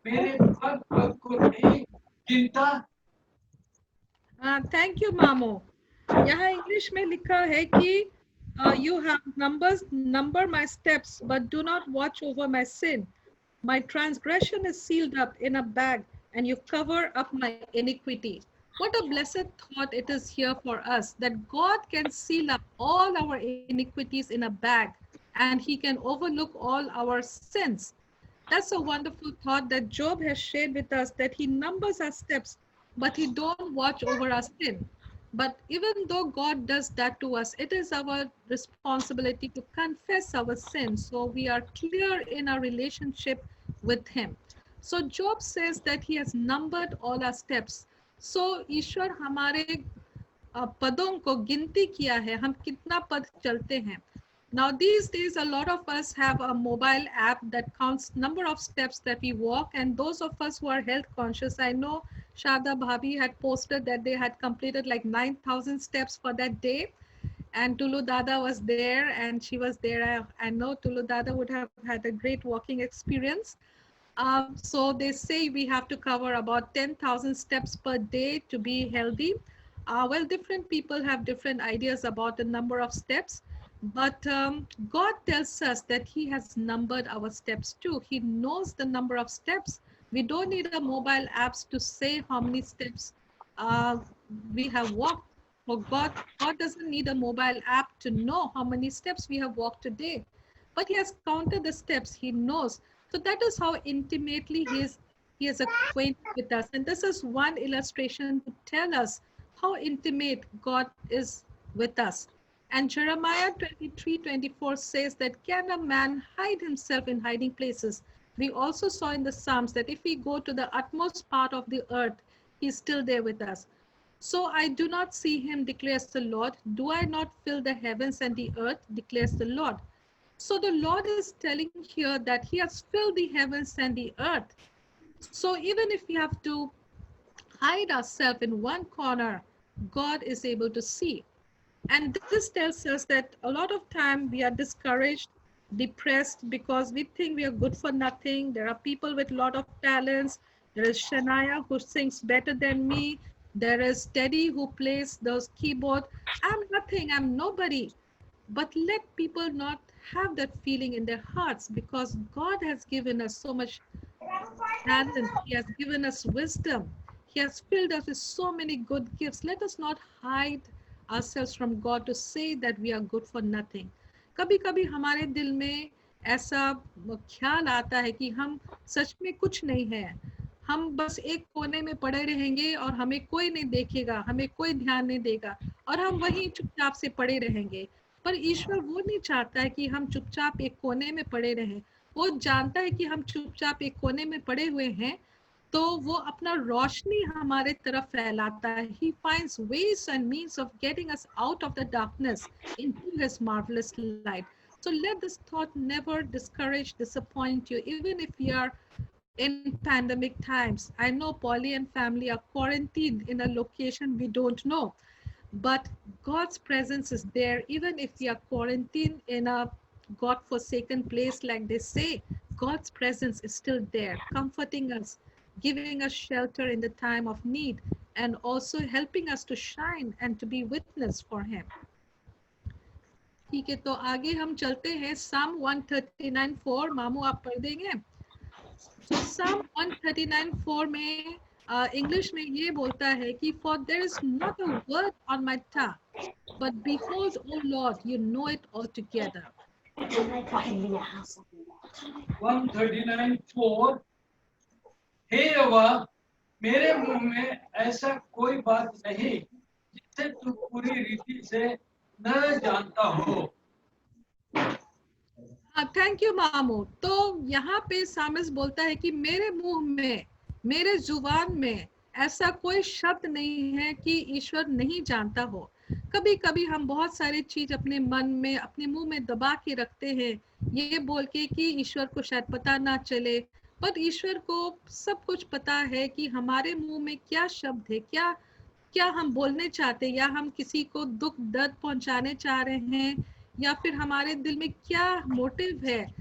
मेरे पग पग को नहीं गिनता? थैंक यू मामो। यहाँ इंग्लिश में लिखा है कि you have number my steps but do not watch over my sin. My transgression is sealed up in a bag and you cover up my iniquity. What a blessed thought it is here for us, that God can seal up all our iniquities in a bag and he can overlook all our sins. That's a wonderful thought that Job has shared with us, that he numbers our steps, but he don't watch over our sin. But even though God does that to us, it is our responsibility to confess our sins so we are clear in our relationship with him. So Job says that he has numbered all our steps. So ईश्वर हमारे पदों को गिनती किया है, हम कितना पद चलते हैं. Now these days a lot of us have a mobile app that counts number of steps that we walk, and those of us who are health conscious, I know Shada Bhabhi had posted that they had completed like 9,000 steps for that day, and Tulu Dada was there and she was there. I know Tulu Dada would have had a great walking experience. So they say we have to cover about 10,000 steps per day to be healthy. Well, different people have different ideas about the number of steps, but God tells us that he has numbered our steps too. He knows the number of steps We don't need a mobile apps to say how many steps we have walked. For God doesn't need a mobile app to know how many steps we have walked today. But He has counted the steps. He knows. So that is how intimately He is acquainted with us. And this is one illustration to tell us how intimate God is with us. And Jeremiah 23:24 says that can a man hide himself in hiding places? We also saw in the Psalms that if we go to the utmost part of the earth, He's still there with us. So I do not see him, declares the Lord. Do I not fill the heavens and the earth, declares the Lord. So the Lord is telling here that He has filled the heavens and the earth. So even if we have to hide ourselves in one corner, God is able to see. And this tells us that a lot of time we are discouraged, depressed because we think we are good for nothing. There are people with a lot of talents. There is Shania who sings better than me. There is Teddy who plays those keyboard. I'm nothing, I'm nobody. But let people not have that feeling in their hearts because God has given us so much talent. He has given us wisdom. He has filled us with so many good gifts. Let us not hide ourselves from God to say that we are good for nothing. कभी कभी हमारे दिल में ऐसा ख्याल आता है कि हम सच में कुछ नहीं है, हम बस एक कोने में पड़े रहेंगे और हमें कोई नहीं देखेगा, हमें कोई ध्यान नहीं देगा और हम वहीं चुपचाप से पड़े रहेंगे. पर ईश्वर वो नहीं चाहता है कि हम चुपचाप एक कोने में पड़े रहें. वो जानता है कि हम चुपचाप एक कोने में पड़े हुए हैं तो वो अपना रोशनी हमारे तरफ फैलाता है. He finds ways and means of getting us out of the darkness into His marvelous light. So let this thought never discourage, disappoint you, even if we are in pandemic times. I know Polly and family are quarantined in a location we don't know, but God's presence is there. Even if we are quarantined in a God-forsaken place, like they say, God's presence is still there, comforting us, giving us shelter in the time of need, and also helping us to shine and to be witness for Him. ठीक है, तो आगे हम चलते हैं. Psalm 139:4 मामू आप पढ़ देंगे. So Psalm 139:4 में इंग्लिश में ये बोलता है कि for there is not a word on my tongue, but behold, O Lord, you know it altogether. 139:4 हे यहोवा, मेरे मुंह में ऐसा कोई बात नहीं जिसे तू पूरी रीति से न जानता हो. थैंक यू मामू. तो यहाँ पे सामिस बोलता है कि मेरे मुंह में, मेरे जुबान में ऐसा कोई शब्द नहीं है कि ईश्वर नहीं जानता हो. कभी कभी हम बहुत सारी चीज अपने मन में, अपने मुंह में दबा के रखते हैं, ये बोल के कि ईश्वर को शायद पता ना चले. पर ईश्वर को सब कुछ पता है कि हमारे मुंह में क्या शब्द है, क्या क्या हम बोलने चाहते हैं, या हम किसी को दुख दर्द पहुंचाने चाह रहे हैं, या फिर हमारे दिल में क्या मोटिव है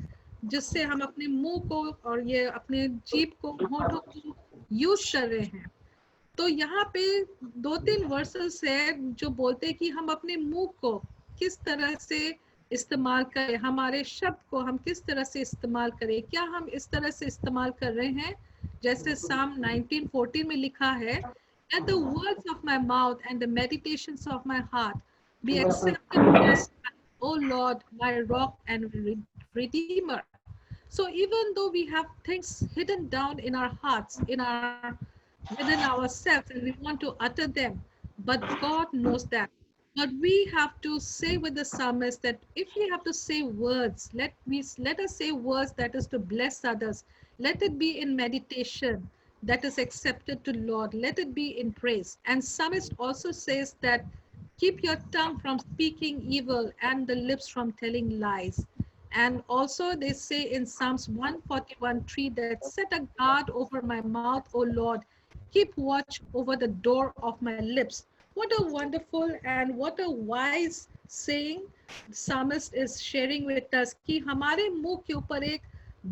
जिससे हम अपने मुंह को और ये अपने जीभ को, होठों को यूज कर रहे हैं. तो यहाँ पे 2-3 वर्सेस है जो बोलते हैं कि हम अपने मुंह को किस तरह से इस्तेमाल करें, हमारे शब्द को हम किस तरह से इस्तेमाल करें. क्या हम इस तरह से इस्तेमाल कर रहे हैं जैसे Psalm 19:14 में लिखा है, Let the words of my mouth and the meditations of my heart be accepted in your sight, O Lord, my rock and redeemer. So even though we have things hidden down in our hearts, within ourselves, and we want to utter them, but God knows that. But we have to say with the psalmist that if we have to say words, let us say words that is to bless others. Let it be in meditation that is accepted to Lord. Let it be in praise. And psalmist also says that keep your tongue from speaking evil and the lips from telling lies. And also they say in Psalms 141:3 that set a guard over my mouth, O Lord. Keep watch over the door of my lips. What a wonderful and what a wise saying the psalmist is sharing with us कि हमारे मुंह के ऊपर एक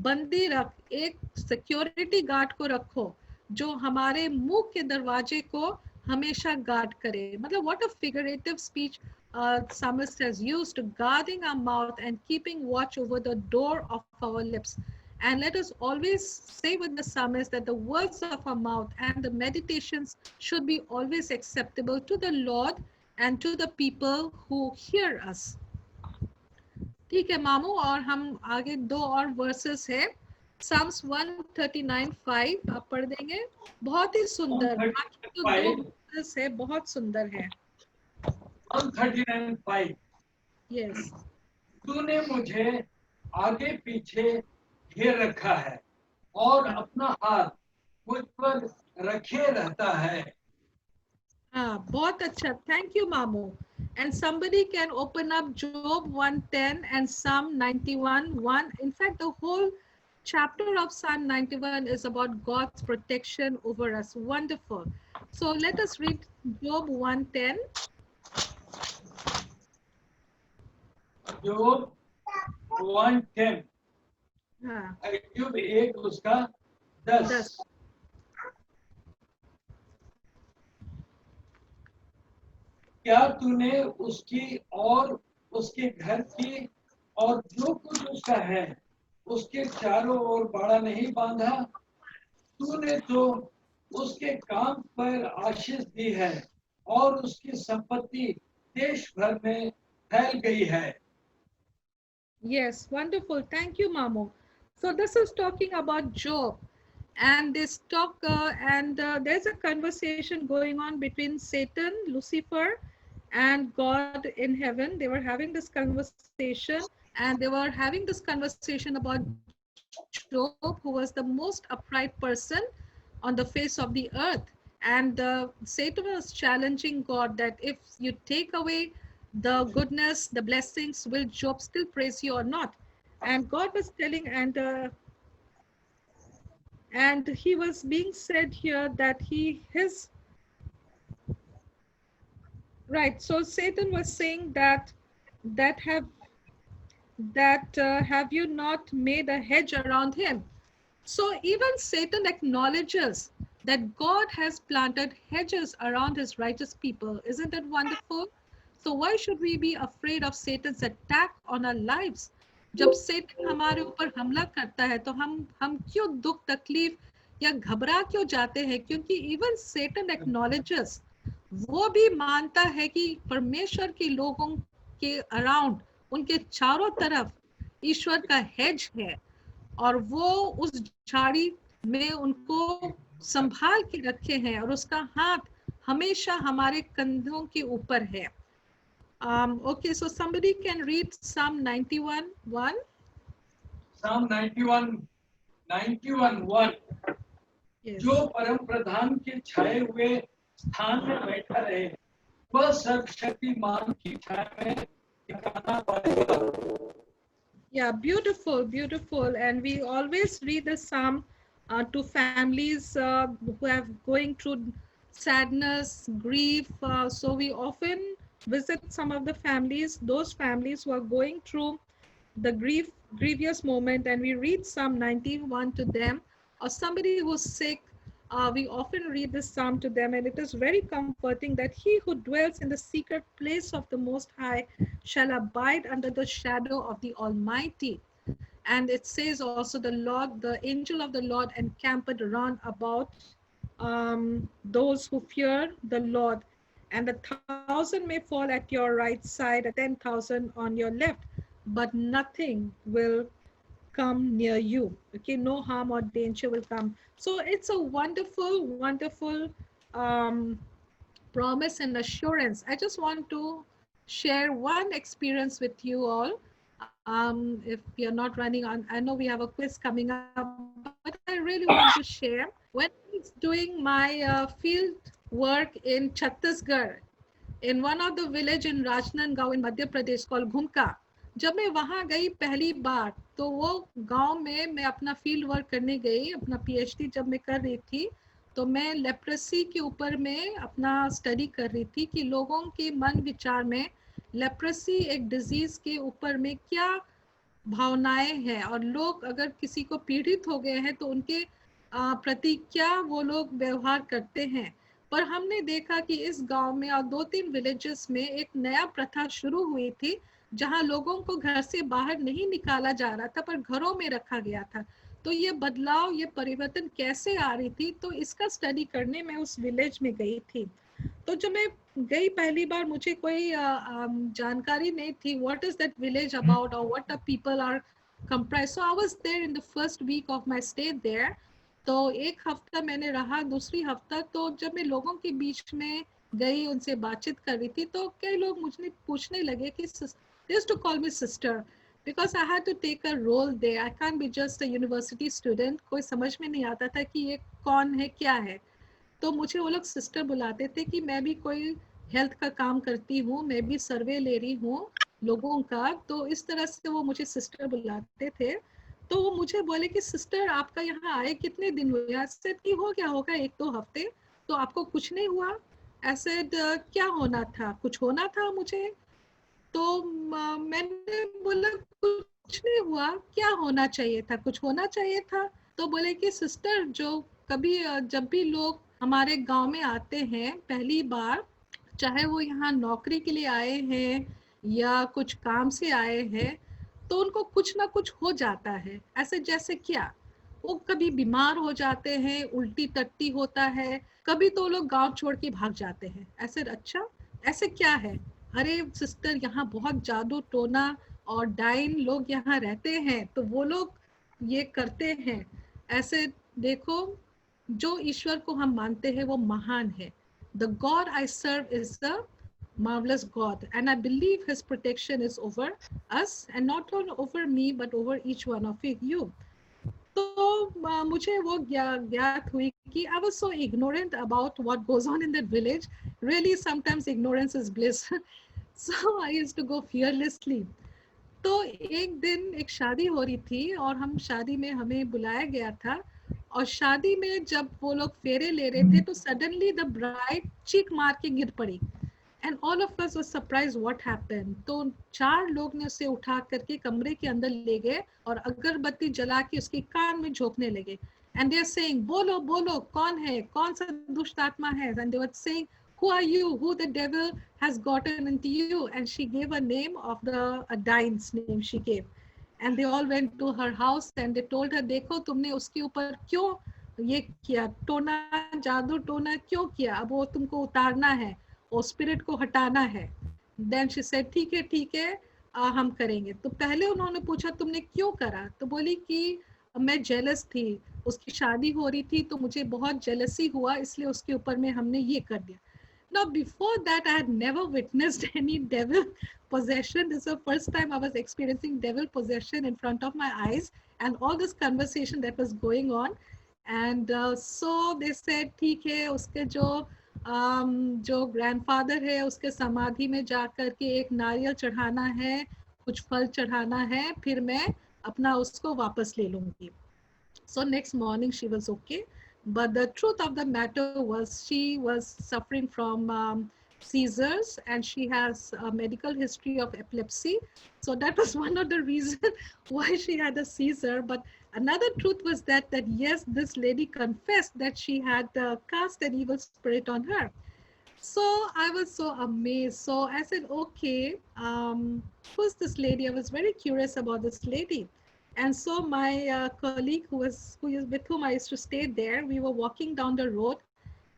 बंदी रख, एक security guard को रखो जो हमारे मुंह के दरवाजे को हमेशा गार्ड करे. मतलब what a figurative speech psalmist has used, guarding our mouth and keeping watch over the door of our lips. And let us always say with the psalmist that the words of our mouth and the meditations should be always acceptable to the Lord and to the people who hear us. ठीक है मामू, और हम आगे 2 और versus है. Psalms 139:5 आप पढ़ देंगे. बहुत ही सुंदर. बाकी तो 2 वर्सेस है, बहुत सुंदर है. 139:5. Yes. तूने मुझे आगे पीछे घेर रखा है और अपना हाथ मुझ पर रखे रहता है. हाँ, बहुत अच्छा. Thank you, Mamu. And somebody can open up Job 1:10 and Psalm 91:1. In fact, the whole chapter of Psalm 91 is about God's protection over us. Wonderful. So let us read Job 1:10. Job 1:10. हाँ. अय्यूब 1 उसका 10. क्या तूने उसकी और उसके घर की और जो कुछ उसका है उसके चारों ओर बाड़ा नहीं बांधा? तूने तो उसके काम पर आशीष दी है और उसकी संपत्ति देश भर में फैल गई है. Yes, wonderful. Thank you, Mamu. So this is talking about Job, and this talk there's a conversation going on between Satan, Lucifer, and God in heaven. They were having this conversation, and they were having this conversation about Job, who was the most upright person on the face of the earth. And Satan was challenging God that if you take away the goodness, the blessings, will Job still praise you or not? And God was telling, and he was being said here that his right. So Satan was saying that have you not made a hedge around him? So even Satan acknowledges that God has planted hedges around his righteous people. Isn't that wonderful? So why should we be afraid of Satan's attack on our lives? जब Satan हमारे ऊपर हमला करता है तो हम क्यों दुख तकलीफ या घबरा क्यों जाते हैं? क्योंकि even Satan acknowledges, वो भी मानता है कि परमेश्वर के लोगों के अराउंड, उनके चारों तरफ ईश्वर का हेज है और वो उस झाड़ी में उनको संभाल के रखे हैं और उसका हाथ हमेशा हमारे कंधों के ऊपर है. Okay, so somebody can read Psalm 91:1. Psalm 91:1. Yes. जो परम प्रधान के छाए हुए स्थान में बैठा रहे वह सर्वशक्तिमान की छाया में ठिकाना पाएगा. Yeah, beautiful, beautiful. And we always read the psalm to families who are going through sadness, grief. So we often visit some of the families, those families who are going through the grievous moment, and we read Psalm 91 to them. Or somebody who's sick, we often read this psalm to them, and it is very comforting that he who dwells in the secret place of the Most High shall abide under the shadow of the Almighty. And it says also the angel of the Lord encampeth round about those who fear the Lord. And 1,000 may fall at your right side, 10,000 on your left, but nothing will come near you. Okay, no harm or danger will come. So it's a wonderful, wonderful promise and assurance. I just want to share one experience with you all. If you're not running on, I know we have a quiz coming up, but I really want to share. When I was doing my field work in Chhattisgarh, in one of the village in Rajnandgaon in Madhya Pradesh called Ghumka, जब मैं वहाँ गई पहली बार तो वो गांव में मैं अपना फील्ड वर्क करने गई, अपना पीएचडी जब मैं कर रही थी तो मैं लेप्रेसी के ऊपर में अपना स्टडी कर रही थी कि लोगों के मन विचार में लेप्रेसी एक डिजीज के ऊपर में क्या भावनाएं हैं और लोग अगर किसी को पीड़ित हो गए हैं तो उनके प्रति क्या वो लोग व्यवहार करते हैं. पर हमने देखा कि इस गांव में और 2-3 विलेजेस में एक नया प्रथा शुरू हुई थी जहां लोगों को घर से बाहर नहीं निकाला जा रहा था पर घरों में रखा गया था. तो ये बदलाव, ये परिवर्तन कैसे आ रही थी, तो इसका स्टडी करने मैं उस विलेज में गई थी। तो जब मैं गई पहली बार, मुझे कोई जानकारी नहीं थी what is that village about और what the people are comprise. So I was there in the first week of my stay there. तो एक हफ्ता मैंने रहा, दूसरी हफ्ता तो जब मैं लोगों के बीच में गई, उनसे बातचीत कर रही थी, तो कई लोग मुझे पूछने लगे कि they used to call me sister because I had to take a role there. I can't be just a university student. कोई समझ में नहीं आता था कि ये कौन है, क्या है। तो मुझे वो लोग सिस्टर बुलाते थे कि मैं भी कोई हेल्थ का काम करती हूँ, मैं भी सर्वे ले रही हूँ लोगों का, तो इस तरह से वो मुझे सिस्टर बुलाते थे। तो वो मुझे बोले कि सिस्टर आपका यहाँ आए कितने दिन हुए? ऐसे कि हो गया होगा 1-2 हफ्ते, तो आपको कुछ नहीं हुआ? ऐसे क्या होना था, कुछ होना था मुझे? तो मैंने बोला कुछ नहीं हुआ, क्या होना चाहिए था? कुछ होना चाहिए था। तो बोले कि सिस्टर जो कभी जब भी लोग हमारे गांव में आते हैं पहली बार, चाहे वो यहाँ नौकरी के लिए आए हैं या कुछ काम से आए हैं, तो उनको कुछ ना कुछ हो जाता है। ऐसे जैसे क्या? वो कभी बीमार हो जाते हैं, उल्टी टट्टी होता है, कभी तो लोग गांव छोड़ के भाग जाते हैं। ऐसे अच्छा, ऐसे क्या है? अरे सिस्टर यहाँ बहुत जादू टोना और डाइन लोग यहाँ रहते हैं, तो वो लोग ये करते हैं। ऐसे देखो, जो ईश्वर को हम मानते हैं वो महान है। The God I serve is a marvelous God, and I believe His protection is over us, and not only over me but over each one of you. तो मुझे वो ज्ञात हुई कि I was so ignorant about what goes on in that village. Really, sometimes ignorance is bliss. So I used to go fearlessly. तो एक दिन एक शादी हो रही थी और हम शादी में, हमें बुलाया गया था, और शादी में जब वो लोग फेरे ले रहे थे तो सडनली द ब्राइड चीख मार के गिर पड़ी, and all of us was surprise what happened. तो 4 लोग ने उसे उठा करके कमरे के अंदर ले गए और अगरबत्ती जला के उसके कान में झोंकने लगे, एंड दे आर सेइंग बोलो बोलो कौन है, कौन सा दुष्ट आत्मा है, and they were saying who are you, who the devil has gotten into you, and she gave a name of a dine's name she gave, and they all went to her house and they told her देखो तुमने उसके ऊपर क्यों ये किया, टोना जादू टोना क्यों किया, अब वो तुमको उतारना है, वो स्पिरिट को हटाना है। Then she said ठीक है हम करेंगे। तो पहले उन्होंने पूछा तुमने क्यों करा, तो बोली कि मैं जेलस थी, उसकी शादी हो रही थी तो मुझे बहुत जेलसी हुआ, इसलिए उसके ऊपर में हमने ये कर दिया। Now before that I had never witnessed any devil possession. This is the first time I was experiencing devil possession in front of my eyes, and all this conversation that was going on. And so they said ठीक है, उसके जो grandfather है उसके समाधि में जाकर के एक नारियल चढ़ाना है, कुछ फल चढ़ाना है, फिर मैं अपना उसको वापस ले लूँगी। So next morning she was okay. But the truth of the matter was she was suffering from seizures, and she has a medical history of epilepsy. So that was one of the reasons why she had a seizure. But another truth was that yes, this lady confessed that she had cast an evil spirit on her. So I was so amazed. So I said, okay, who's this lady? I was very curious about this lady. And so my colleague with whom I used to stay there, we were walking down the road,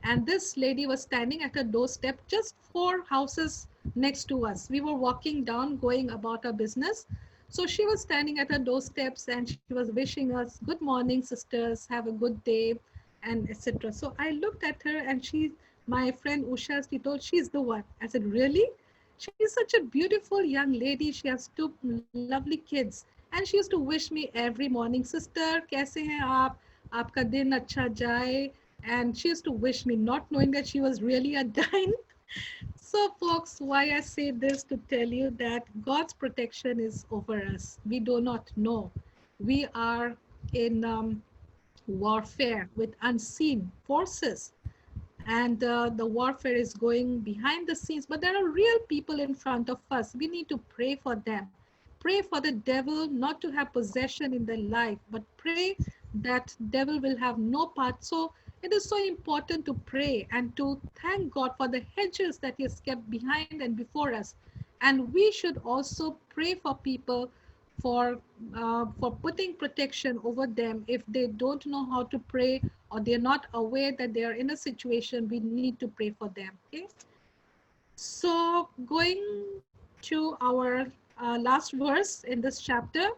and this lady was standing at a doorstep just 4 houses next to us. We were walking down, going about our business. So she was standing at her doorsteps and she was wishing us, good morning, sisters, have a good day, and etc. So I looked at her, and my friend Usha, she told, she's the one. I said, really? She is such a beautiful young lady. She has 2 lovely kids. And she used to wish me every morning, sister, kaise hain aap? Aapka din acha jaye. And she used to wish me, not knowing that she was really a dine. So folks, why I say this to tell you that God's protection is over us. We do not know. We are in warfare with unseen forces. And the warfare is going behind the scenes, but there are real people in front of us. We need to pray for them. Pray for the devil not to have possession in their life, but pray that devil will have no part. So it is so important to pray and to thank God for the hedges that he has kept behind and before us. And we should also pray for people for putting protection over them if they don't know how to pray or they're not aware that they are in a situation. We need to pray for them. Okay. So going to our last verse in this chapter.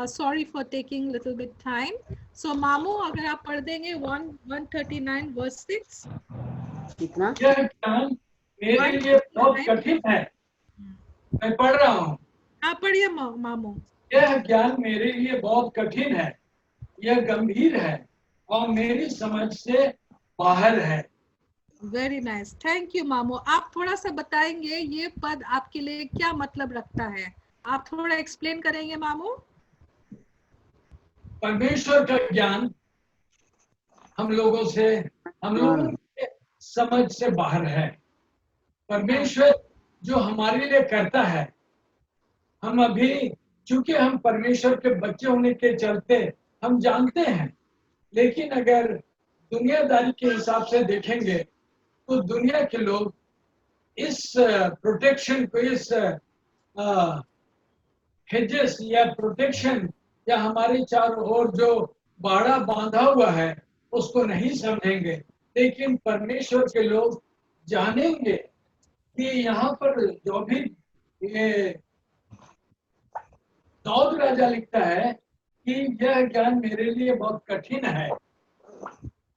Sorry for taking little bit time. So मामू अगर आप पढ़ देंगे 139 verse 6. कितना? यह ज्ञान मेरे लिए बहुत कठिन है। मैं पढ़ रहा हूँ। हाँ पढ़िए मामू। यह ज्ञान मेरे लिए बहुत कठिन है, यह गंभीर है और मेरी समझ से बाहर है। वेरी नाइस, थैंक यू मामू। आप थोड़ा सा बताएंगे ये पद आपके लिए क्या मतलब रखता है? आप थोड़ा एक्सप्लेन करेंगे मामू? परमेश्वर का ज्ञान हम लोगों के समझ से बाहर है। परमेश्वर जो हमारे लिए करता है, हम अभी चूंकि हम परमेश्वर के बच्चे होने के चलते हम जानते हैं, लेकिन अगर दुनियादारी के हिसाब से देखेंगे तो दुनिया के लोग इस प्रोटेक्शन को, इस हेजेस या प्रोटेक्शन या हमारे चारों ओर जो बाड़ा बांधा हुआ है उसको नहीं समझेंगे, लेकिन परमेश्वर के लोग जानेंगे कि यहाँ पर जो भी ये दाऊद राजा लिखता है कि यह ज्ञान मेरे लिए बहुत कठिन है,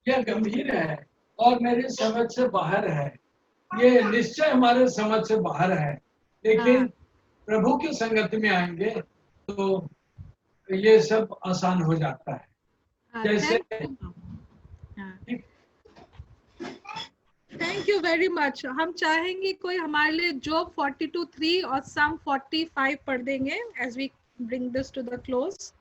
यह गंभीर है और मेरी समझ से बाहर है। ये निश्चय हमारे समझ से बाहर है, लेकिन प्रभु की संगति में आएंगे तो ये सब आसान हो जाता है। जैसे थैंक यू वेरी मच। हम चाहेंगे कोई हमारे लिए जॉब 42:3 और सम 45 पढ़ देंगे as we bring this to the close.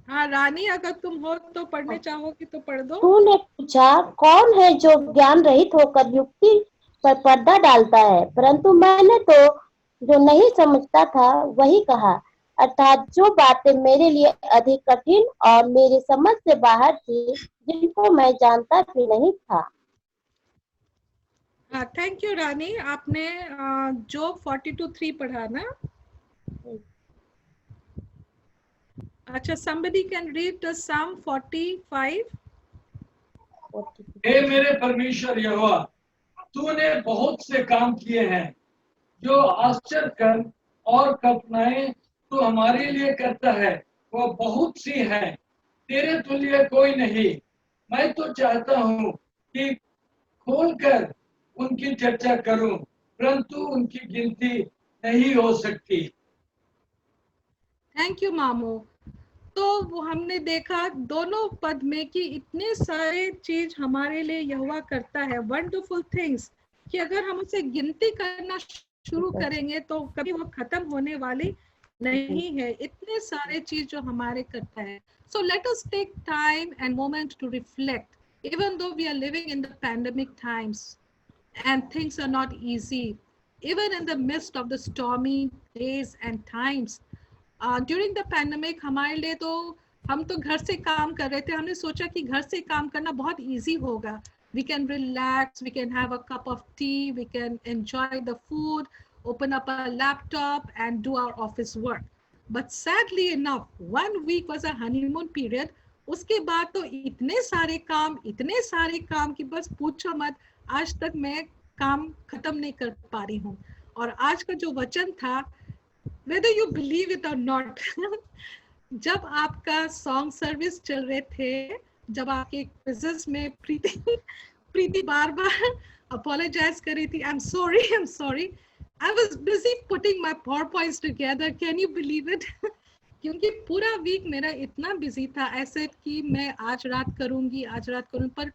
हाँ रानी, अगर तुम हो तो पढ़ने चाहोगी तो पढ़ दो। तूने पूछा कौन है जो ज्ञान रहित होकर युक्ति पर पर्दा डालता है, परंतु मैंने तो जो नहीं समझता था वही कहा, अर्थात जो बातें मेरे लिए अधिक कठिन और मेरी समझ से बाहर थी, जिनको मैं जानता भी नहीं था। हाँ थैंक यू रानी। आपने जॉब 42:3 पढ़ा ना? अच्छा, somebody can read the Psalm 45. हे मेरे परमेश्वर यहोवा, तूने बहुत से काम किए हैं, जो आश्चर्य कर और कल्पनाएं तू हमारे लिए करता है वो बहुत सी है, तेरे तुल्य कोई नहीं। मैं तो चाहता हूँ कि खोलकर उनकी चर्चा करूं, परंतु उनकी गिनती नहीं हो सकती। थैंक यू मामू। तो वो हमने देखा दोनों पद में कि इतने सारे चीज हमारे लिए यहोवा करता है, वंडरफुल थिंग्स, कि अगर हम उसे गिनती करना शुरू करेंगे तो कभी वो खत्म होने वाली नहीं है। इतने सारे चीज जो हमारे करता है। So let us take time and moment to reflect, even though we are living in the pandemic times and things are not easy, even in the midst of the stormy days and times. During the pandemic हमारे लिए तो हम तो घर से काम कर रहे थे, हमने सोचा कि घर से काम करना बहुत easy होगा. We can relax, we can have a cup of tea, we can enjoy the food, open up a laptop and do our office work. But sadly enough, 1 week was a honeymoon period. उसके बाद तो इतने सारे काम कि बस पूछो मत, आज तक मैं काम खत्म नहीं कर पा रही हूँ। और आज का जो वचन था, whether you believe it or not, जब आपका सॉन्ग सर्विस चल रहे थे, जब आपके क्विज़ेस में प्रीति बार अपोलोजाइज कर रही थी, I'm sorry, I was busy putting my PowerPoints together, can you believe it? क्योंकि पूरा वीक मेरा इतना बिजी था ऐसे कि मैं आज रात करूंगी, पर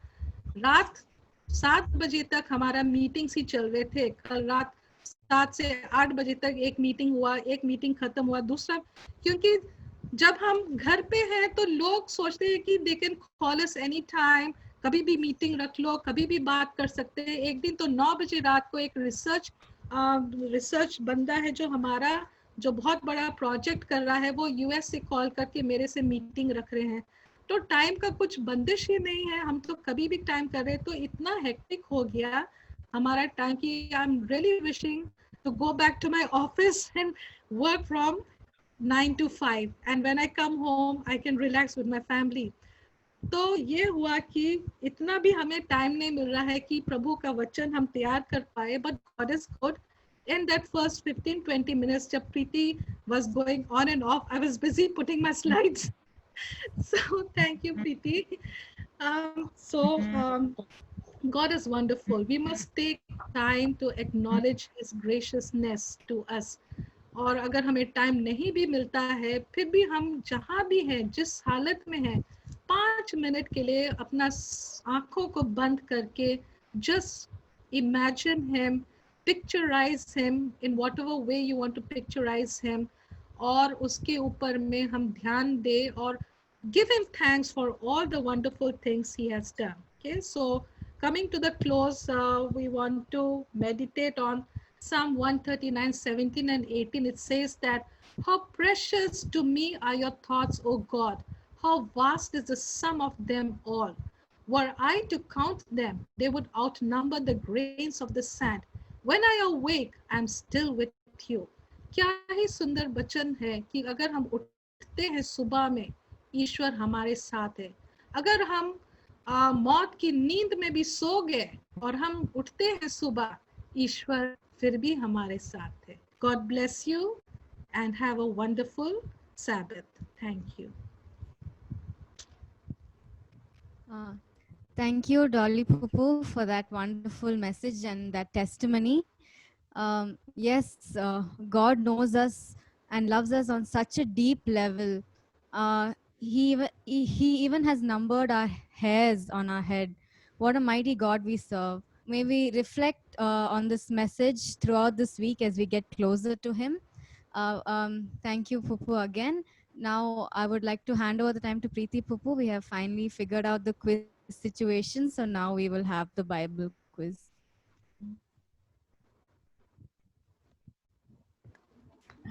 रात 7 बजे तक हमारा मीटिंग्स ही चल रहे थे। कल रात 7 से 8 बजे तक एक मीटिंग हुआ, एक मीटिंग खत्म हुआ, दूसरा, क्योंकि जब हम घर पे हैं तो लोग सोचते हैं कि they can call us any time, कभी भी मीटिंग रख लो, कभी भी बात कर सकते हैं। एक दिन तो 9 बजे रात को एक रिसर्च बंदा है जो बहुत बड़ा प्रोजेक्ट कर रहा है, वो यूएस से कॉल करके मेरे से मीटिंग रख रहे हैं। तो टाइम का कुछ बंदिश ही नहीं है, हम तो कभी भी टाइम कर रहे हैं। तो इतना हेक्टिक हो गया हमारा टाइम कि I am really wishing to go back to my office and work from 9 to 5. And when I come home, I can relax with my family. तो ये हुआ कि इतना भी हमें टाइम नहीं मिल रहा है कि प्रभु का वचन हम तैयार कर पाए, but God is good. In that first 15-20 minutes, जब प्रीति was going on and off, I was busy putting my slides. So thank you, Preeti. God is wonderful. We must take time to acknowledge His graciousness to us. और अगर हमें time नहीं भी मिलता है, फिर भी हम जहाँ भी हैं, जिस हालत में हैं, 5 मिनट के लिए अपना आंखों को बंद करके just imagine Him, picturize Him in whatever way you want to picturize Him, और उसके ऊपर में हम ध्यान दें और give Him thanks for all the wonderful things He has done. Okay, so coming to the close, we want to meditate on Psalm 139, 17 and 18. It says that, how precious to me are your thoughts, O God. How vast is the sum of them all. Were I to count them, they would outnumber the grains of the sand. When I awake, I am still with you. क्या ही सुंदर वचन है कि अगर हम उठते हैं सुबह में, ईश्वर हमारे साथ है. अगर हम मौत की नींद में भी सो गए और हम उठते हैं सुबह, ईश्वर फिर भी हमारे साथ है. God bless you and have a wonderful Sabbath. Thank you. Thank you, Dolly Pupu, for that wonderful message and that testimony. Yes, God knows us and loves us on such a deep level. He even has numbered our hairs on our head. What a mighty God we serve. May we reflect on this message throughout this week as we get closer to Him. Thank you, Pupu, again. Now, I would like to hand over the time to Preeti Pupu. We have finally figured out the quiz situation, so now we will have the Bible quiz.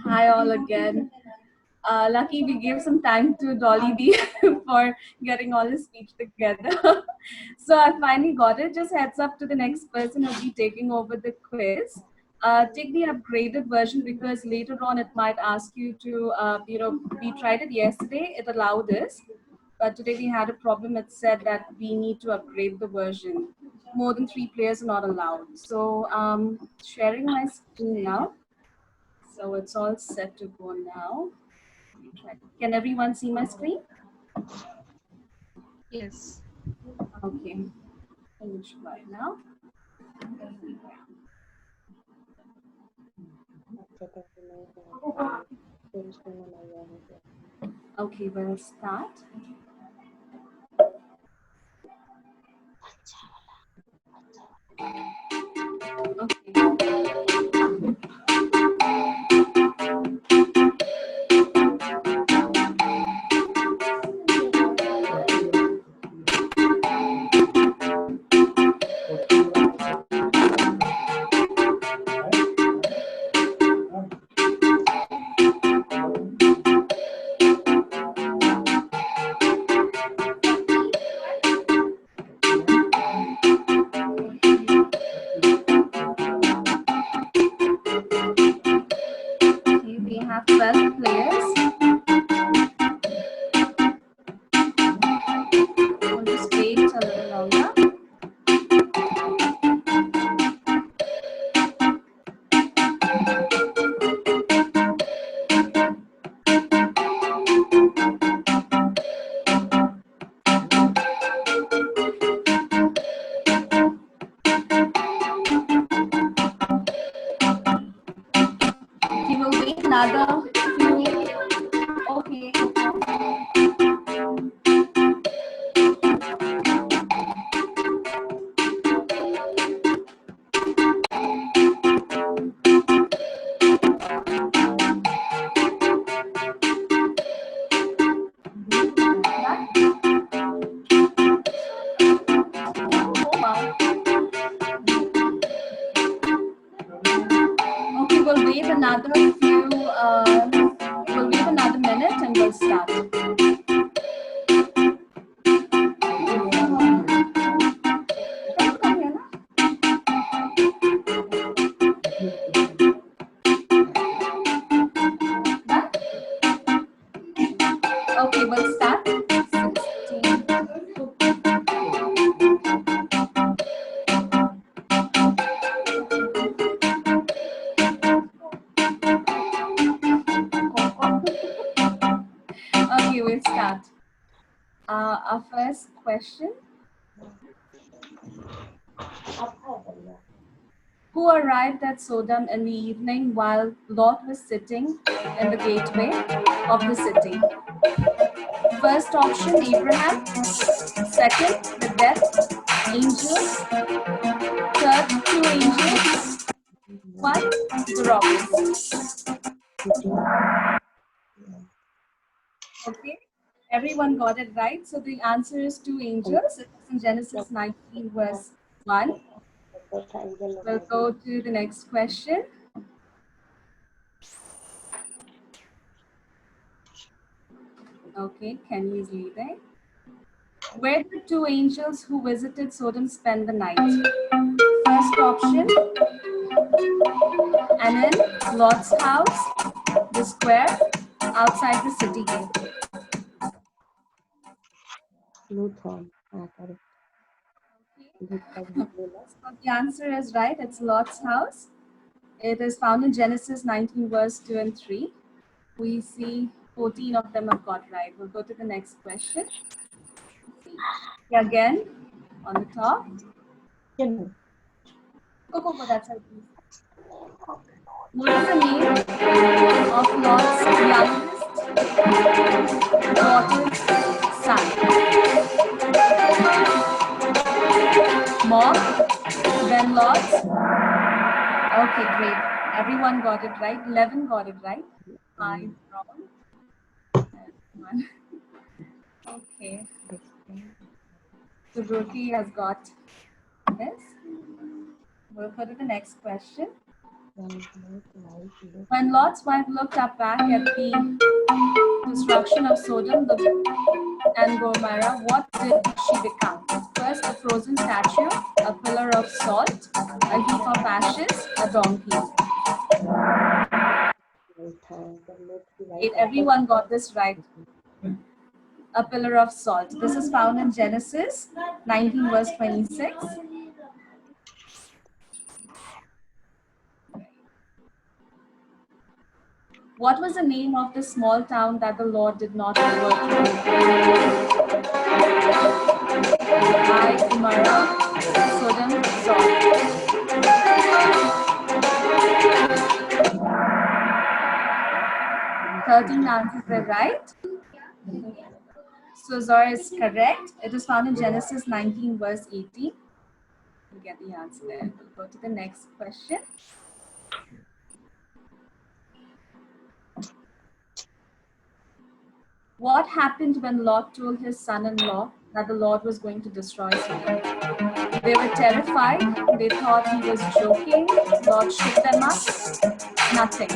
Hi all again. Lucky we gave some time to Dolly D for getting all his speech together. So I finally got it. Just heads up to the next person who'll be taking over the quiz. Take the upgraded version because later on it might ask you to, we tried it yesterday, it allowed us. But today we had a problem. It said that we need to upgrade the version. More than 3 players are not allowed. So sharing my screen now. So it's all set to go now. Can everyone see my screen? Yes. Okay. Let me try now. Okay, we'll start. We have 12 players. We'll just wait a little longer. We will wait another few. Okay. Okay, we'll wait another few, we'll wait another minute and we'll start. Okay, we'll start. 16. Okay, we'll start. Our first question. Who arrived at Sodom in the evening while Lot was sitting in the gateway of the city? First option, Abraham. Second, the death angels. Third, two angels. One, the robbers. Okay, everyone got it right. So the answer is two angels. It's in Genesis 19, verse 1. We'll go to the next question. Okay, Kenny is leading. Where did two angels who visited Sodom spend the night? First option, and in Lot's house, the square, outside the city gate. So the answer is right. It's Lot's house. It is found in Genesis 19, verse 2 and 3. We see 14 of them have got right. We'll go to the next question. Again, on the top. Go, that's it. What is the name of Lot's youngest daughter's son? Mom, then Lot. Okay, great. Everyone got it right. 11 got it right. 5 wrong. And 1. Okay. So Ruki has got this. We'll go to the next question. When Lot's wife looked up back at the destruction of Sodom and Gomorrah, what did she become? First, a frozen statue, a pillar of salt, a heap of ashes, a donkey. Everyone got this right. A pillar of salt. This is found in Genesis 19, verse 26. What was the name of the small town that the Lord did not overthrow? I, Gomorrah, Sodom, Zor. 13 answers were right. So Zor is correct. It is found in Genesis 19, verse 18. You get the answer there. We'll go to the next question. What happened when Lot told his son-in-law that the Lord was going to destroy Sodom? They were terrified. They thought he was joking. Lot shook them up. Nothing.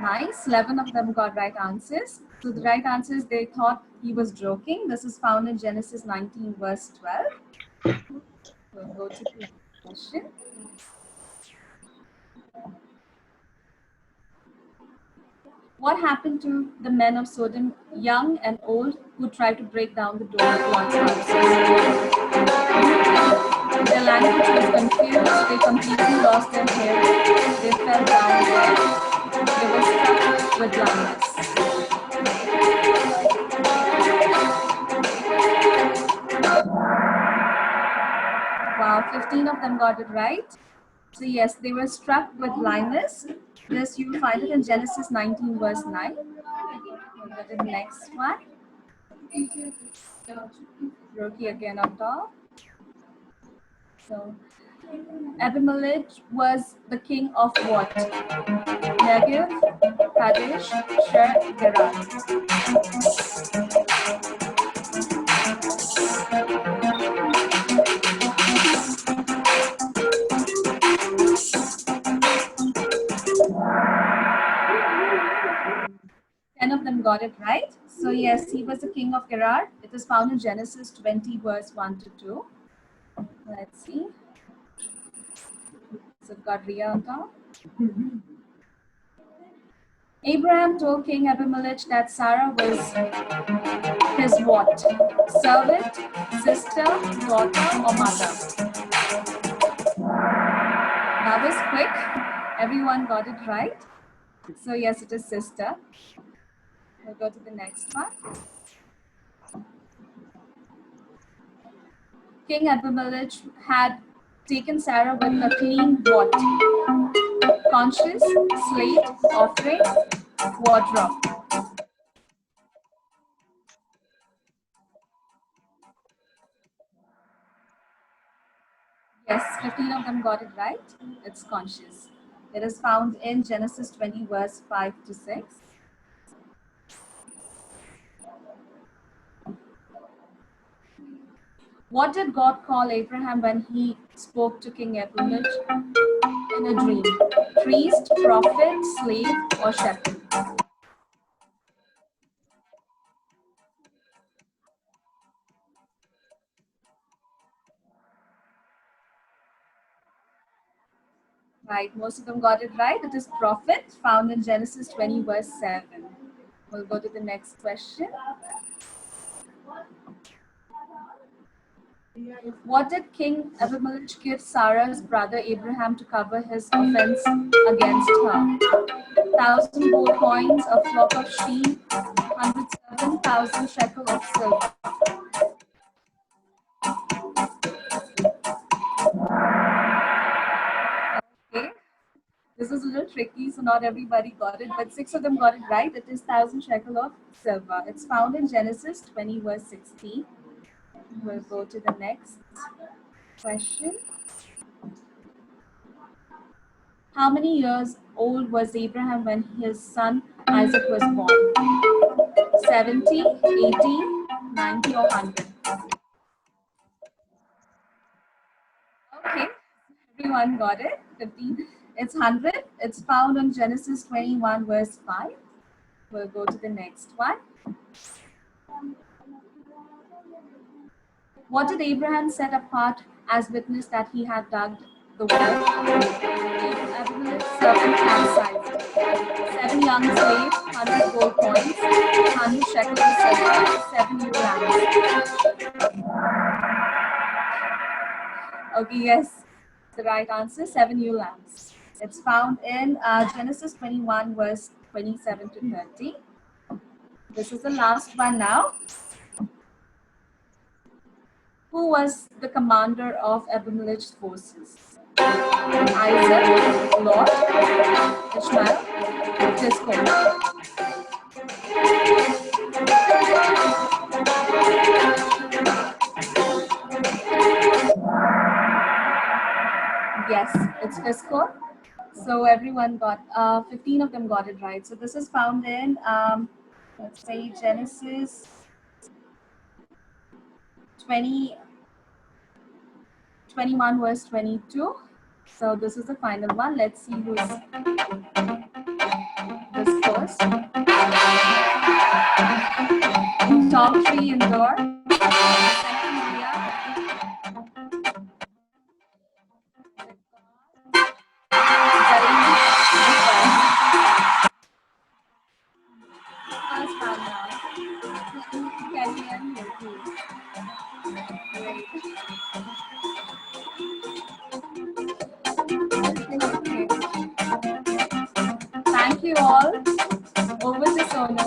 Nice. 11 of them got right answers. So the right answer is they thought he was joking. This is found in Genesis 19, verse 12. We'll go to the next question. What happened to the men of Sodom, young and old, who tried to break down the door of Lot's house? Their language was confused. They completely lost their hearing. They fell down dead. They were struck with blindness. Wow, 15 of them got it right. So yes, they were struck with blindness. This you will find it in Genesis 19, verse 9. We'll go to the next one. Roki again on top. So Abimelech was the king of what? Negev, Kadesh, Shur, Gerar. 10 of them got it right. So yes, he was the king of Gerar. It is found in Genesis 20, verse 1 to 2. Let's see. So got Ria on top. Abraham told King Abimelech that Sarah was his what? Servant, sister, daughter, or mother? That was quick. Everyone got it right. So yes, it is sister. We'll go to the next one. King Abimelech had taken Sarah with a clean what? Conscience, slate, offering, wardrobe. Yes, 15 of them got it right. It's conscious. It is found in Genesis 20, verse 5 to 6. What did God call Abraham when he spoke to King Abimelech in a dream? Priest, prophet, slave, or shepherd? Right, most of them got it right. It is prophet, found in Genesis 20, verse 7. We'll go to the next question. What did King Abimelech give Sarah's brother Abraham to cover his offense against her? 1,000 gold coins, a flock of sheep, 107,000 shekel of silver. Okay, this is a little tricky, so not everybody got it, but 6 of them got it right. It is 1,000 shekel of silver. It's found in Genesis 20, verse 16. We'll go to the next question. How many years old was Abraham when his son Isaac was born? 70, 80, 90, or 100? Okay, everyone got it. 15. It's 100. It's found on Genesis 21, verse 5. We'll go to the next one. What did Abraham set apart as witness that he had dug the well? Abimelech's servant and Isaac. 7 young slaves, 100 gold coins, 100 shekels of silver, 7 new lambs. Okay, yes, the right answer, 7 new lambs. It's found in Genesis 21, verse 27 to 30. This is the last one now. Who was the commander of Abimelech's forces? Isaac, Lot, Ishmael, Discord. Yes, it's Discord. So everyone got, 15 of them got it right. So this is found in, let's say, Genesis 21, verse 22. So this is the final one. Let's see who's this first. Top 3 indoor. Second, Ria. First found out. Kenny and Yuki. Great. Okay. Thank you all. Over to Sonu.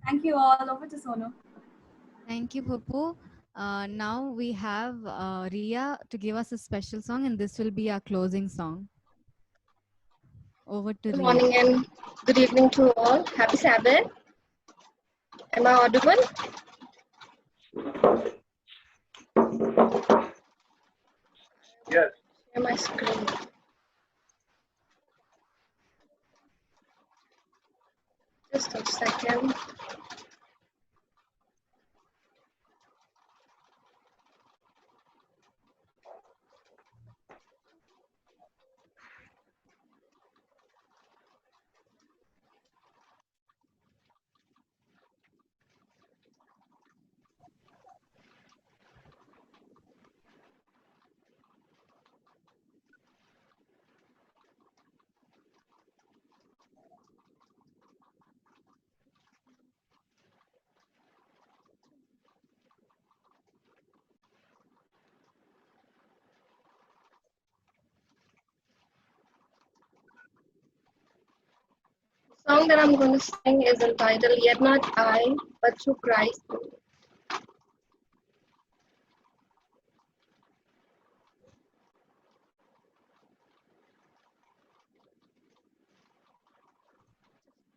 Thank you all. Over to Sonu. Thank you, Pupu. Now we have Ria to give us a special song, and this will be our closing song. Over to Good Ria. morning and good evening to all. Happy Sabbath. Am I audible? Yes. Share my screen. Just a second. song that I'm going to sing is entitled Yet Not I, But Through Christ.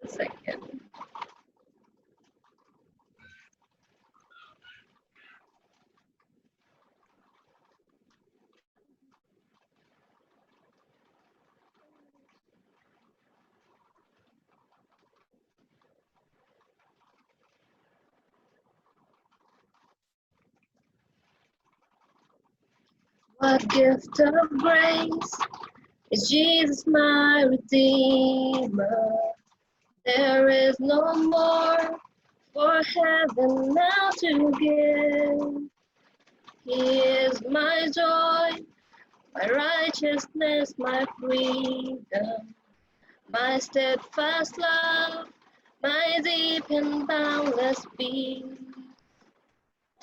A second. What gift of grace is Jesus my Redeemer? There is no more for heaven now to give. He is my joy, my righteousness, my freedom, my steadfast love, my deep and boundless peace.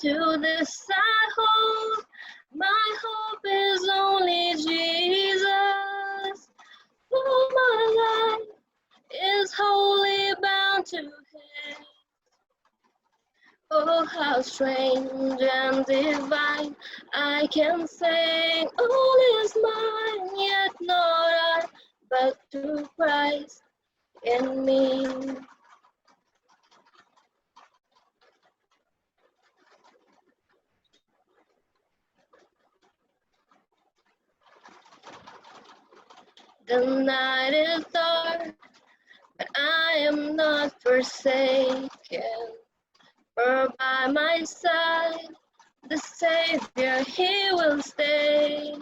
To this I hold, my hope is only Jesus. For my life is wholly bound to Him. Oh, how strange and divine, I can sing, all is mine, yet not I, but through Christ in me. The night is dark, but I am not forsaken. For by my side, the Savior, He will stay.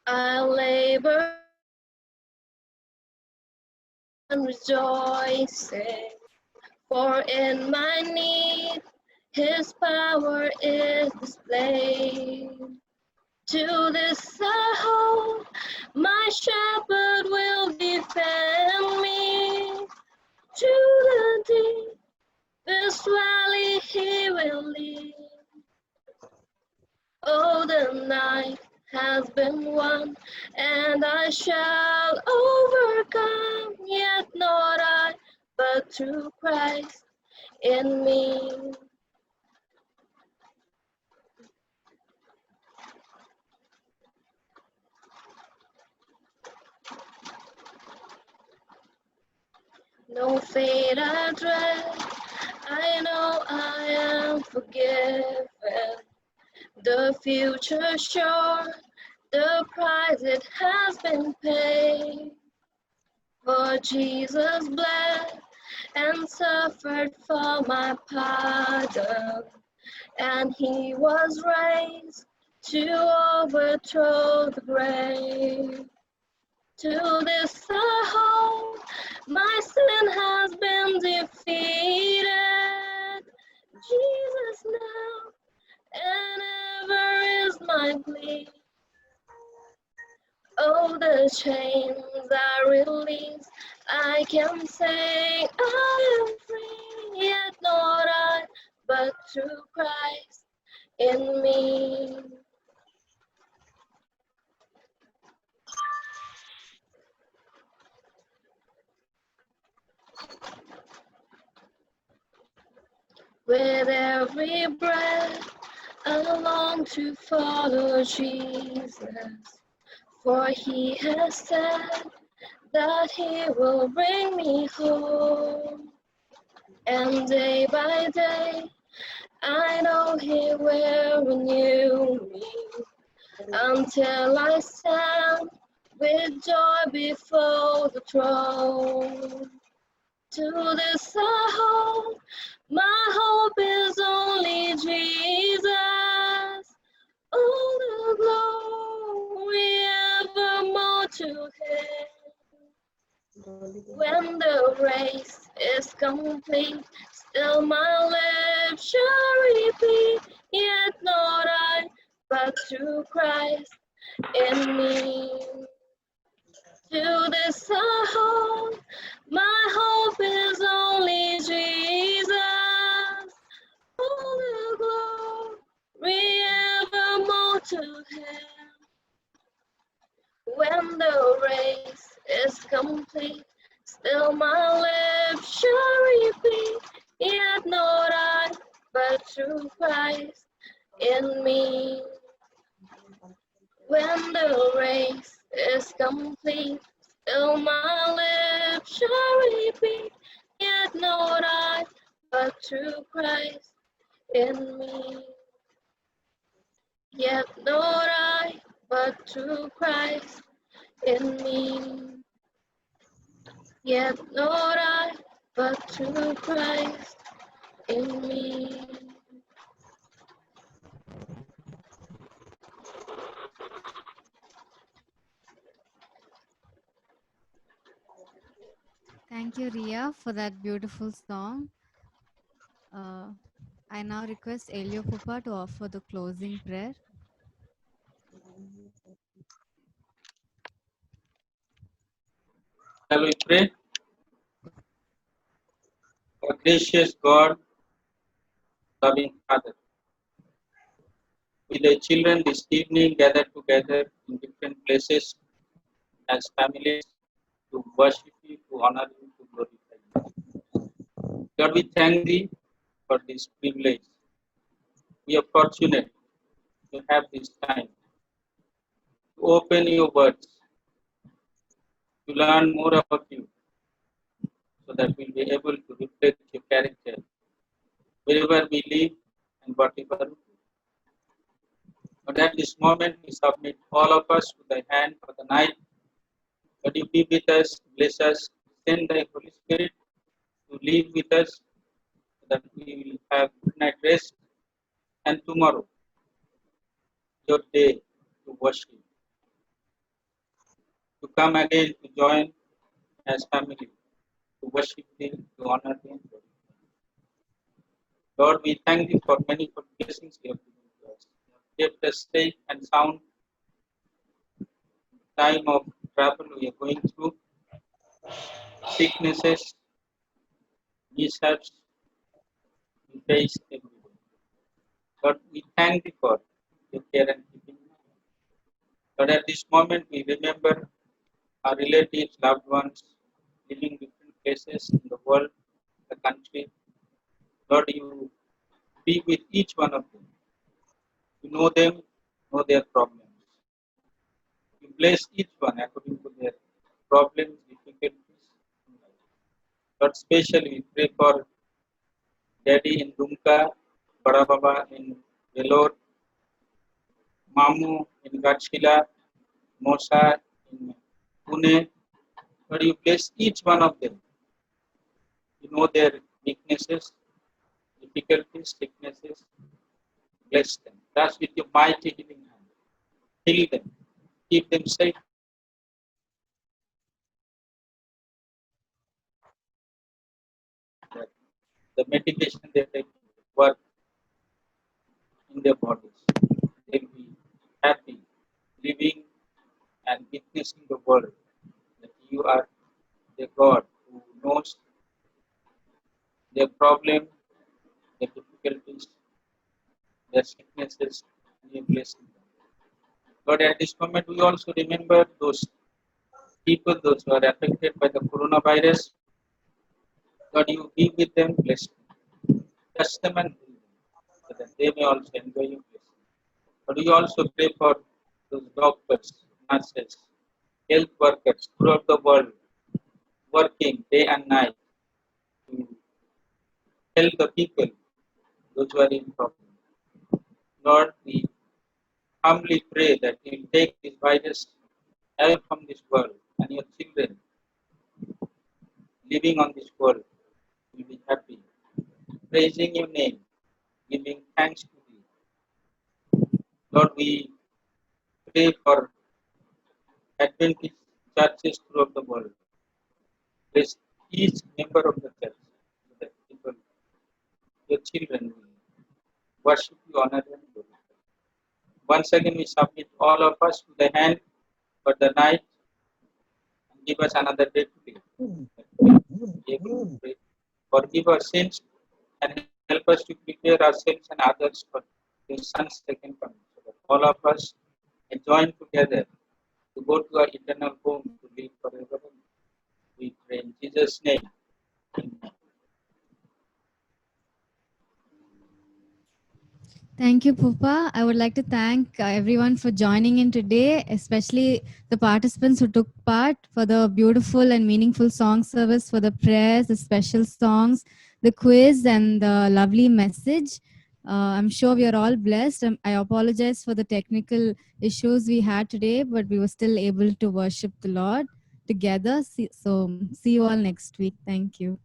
I'll labor and rejoicing, for in my need, His power is displayed. To this I hope, my shepherd will defend me. To the deepest valley He will lead. Oh, the night has been won, and I shall overcome. Yet not I, but through Christ in me. No fate I dread, I know I am forgiven. The future sure, the price it has been paid. For Jesus bled and suffered for my pardon, and He was raised to overthrow the grave. To this I hope, my sin has been defeated. Jesus now and ever is my plea. Oh, the chains are released, I can say I am free, yet not I, but through Christ in me. With every breath, I long to follow Jesus, for He has said that He will bring me home. And day by day, I know He will renew me until I stand with joy before the throne. To this I hope, my hope is only Jesus. All the glory evermore to Him. When the race is complete, still my lips shall repeat, yet not I, but through Christ in me. To this I hope, my hope is only Jesus. All the glory evermore to Him. When the race is complete, Still my lips shall repeat, yet not I, but through Christ in me. When the race is complete, still my lips shall repeat, yet not I, but through Christ in me. Yet not I, but through Christ in me. Yet not I, but through Christ in me. Thank you, Ria, for that beautiful song. I now request Elio Pupa to offer the closing prayer. Shall we pray? Our gracious God, loving Father, with the children this evening gathered together in different places as families to worship you, to honor you, to glorify you. God, we thank thee for this privilege. We are fortunate to have this time to open your words, to learn more about you, so that we'll be able to reflect your character wherever we live and whatever we do. But at this moment, we submit all of us to thy hand for the night. But you be with us, bless us, send thy Holy Spirit to live with us, so that we will have good night rest, and tomorrow, your day to worship, to come again to join as family, to worship thee, to honor thee. Lord, we thank thee for many good blessings you have given to us. You have kept us safe and sound. Time of travel we are going through, sicknesses, mishaps, we face every day. Lord, we thank thee for your care and keeping. But at this moment, we remember our relatives, loved ones, living different places in the world, the country. Lord, you be with each one of them. You know them, know their problems. You bless each one according to their problems, difficulties. Lord, especially we pray for Daddy in Dumka, Bada Baba in Vellore, Mamu in Gachila, Mosa in Pune. Lord, you bless each one of them. You know their weaknesses, difficulties, sicknesses. Bless them. Touch with your mighty healing hand. Heal them. Keep them safe. That the medication they take work in their bodies. They'll be happy, living and witnessing the world that you are the God who knows their problem, their difficulties, their sicknesses, and you bless them. But at this moment, we also remember those people, those who are affected by the coronavirus. God, you be with them, bless them, touch them and heal them, so that they may also enjoy your blessing. But we also pray for those doctors, nurses, health workers throughout the world, working day and night to help the people, those who are in problem. Lord, we humbly pray that you will take this virus away from this world, and your children living on this world will be happy, praising your name, giving thanks to thee. Lord, we pray for Adventist churches throughout the world. Bless each member of the church, so that people, your children, will worship you, honor you, and glorify you. Once again, we submit all of us to the hand for the night, and give us another day to live. That we will be able to pray. Forgive our sins and help us to prepare ourselves and others for your Son's second coming, so that all of us may join together to go to our eternal home to live forever. We pray in Jesus' name. Amen. Thank you, Pupa. I would like to thank everyone for joining in today, especially the participants who took part for the beautiful and meaningful song service, for the prayers, the special songs, the quiz, and the lovely message. I'm sure we are all blessed. I apologize for the technical issues we had today, but we were still able to worship the Lord together. So see you all next week. Thank you.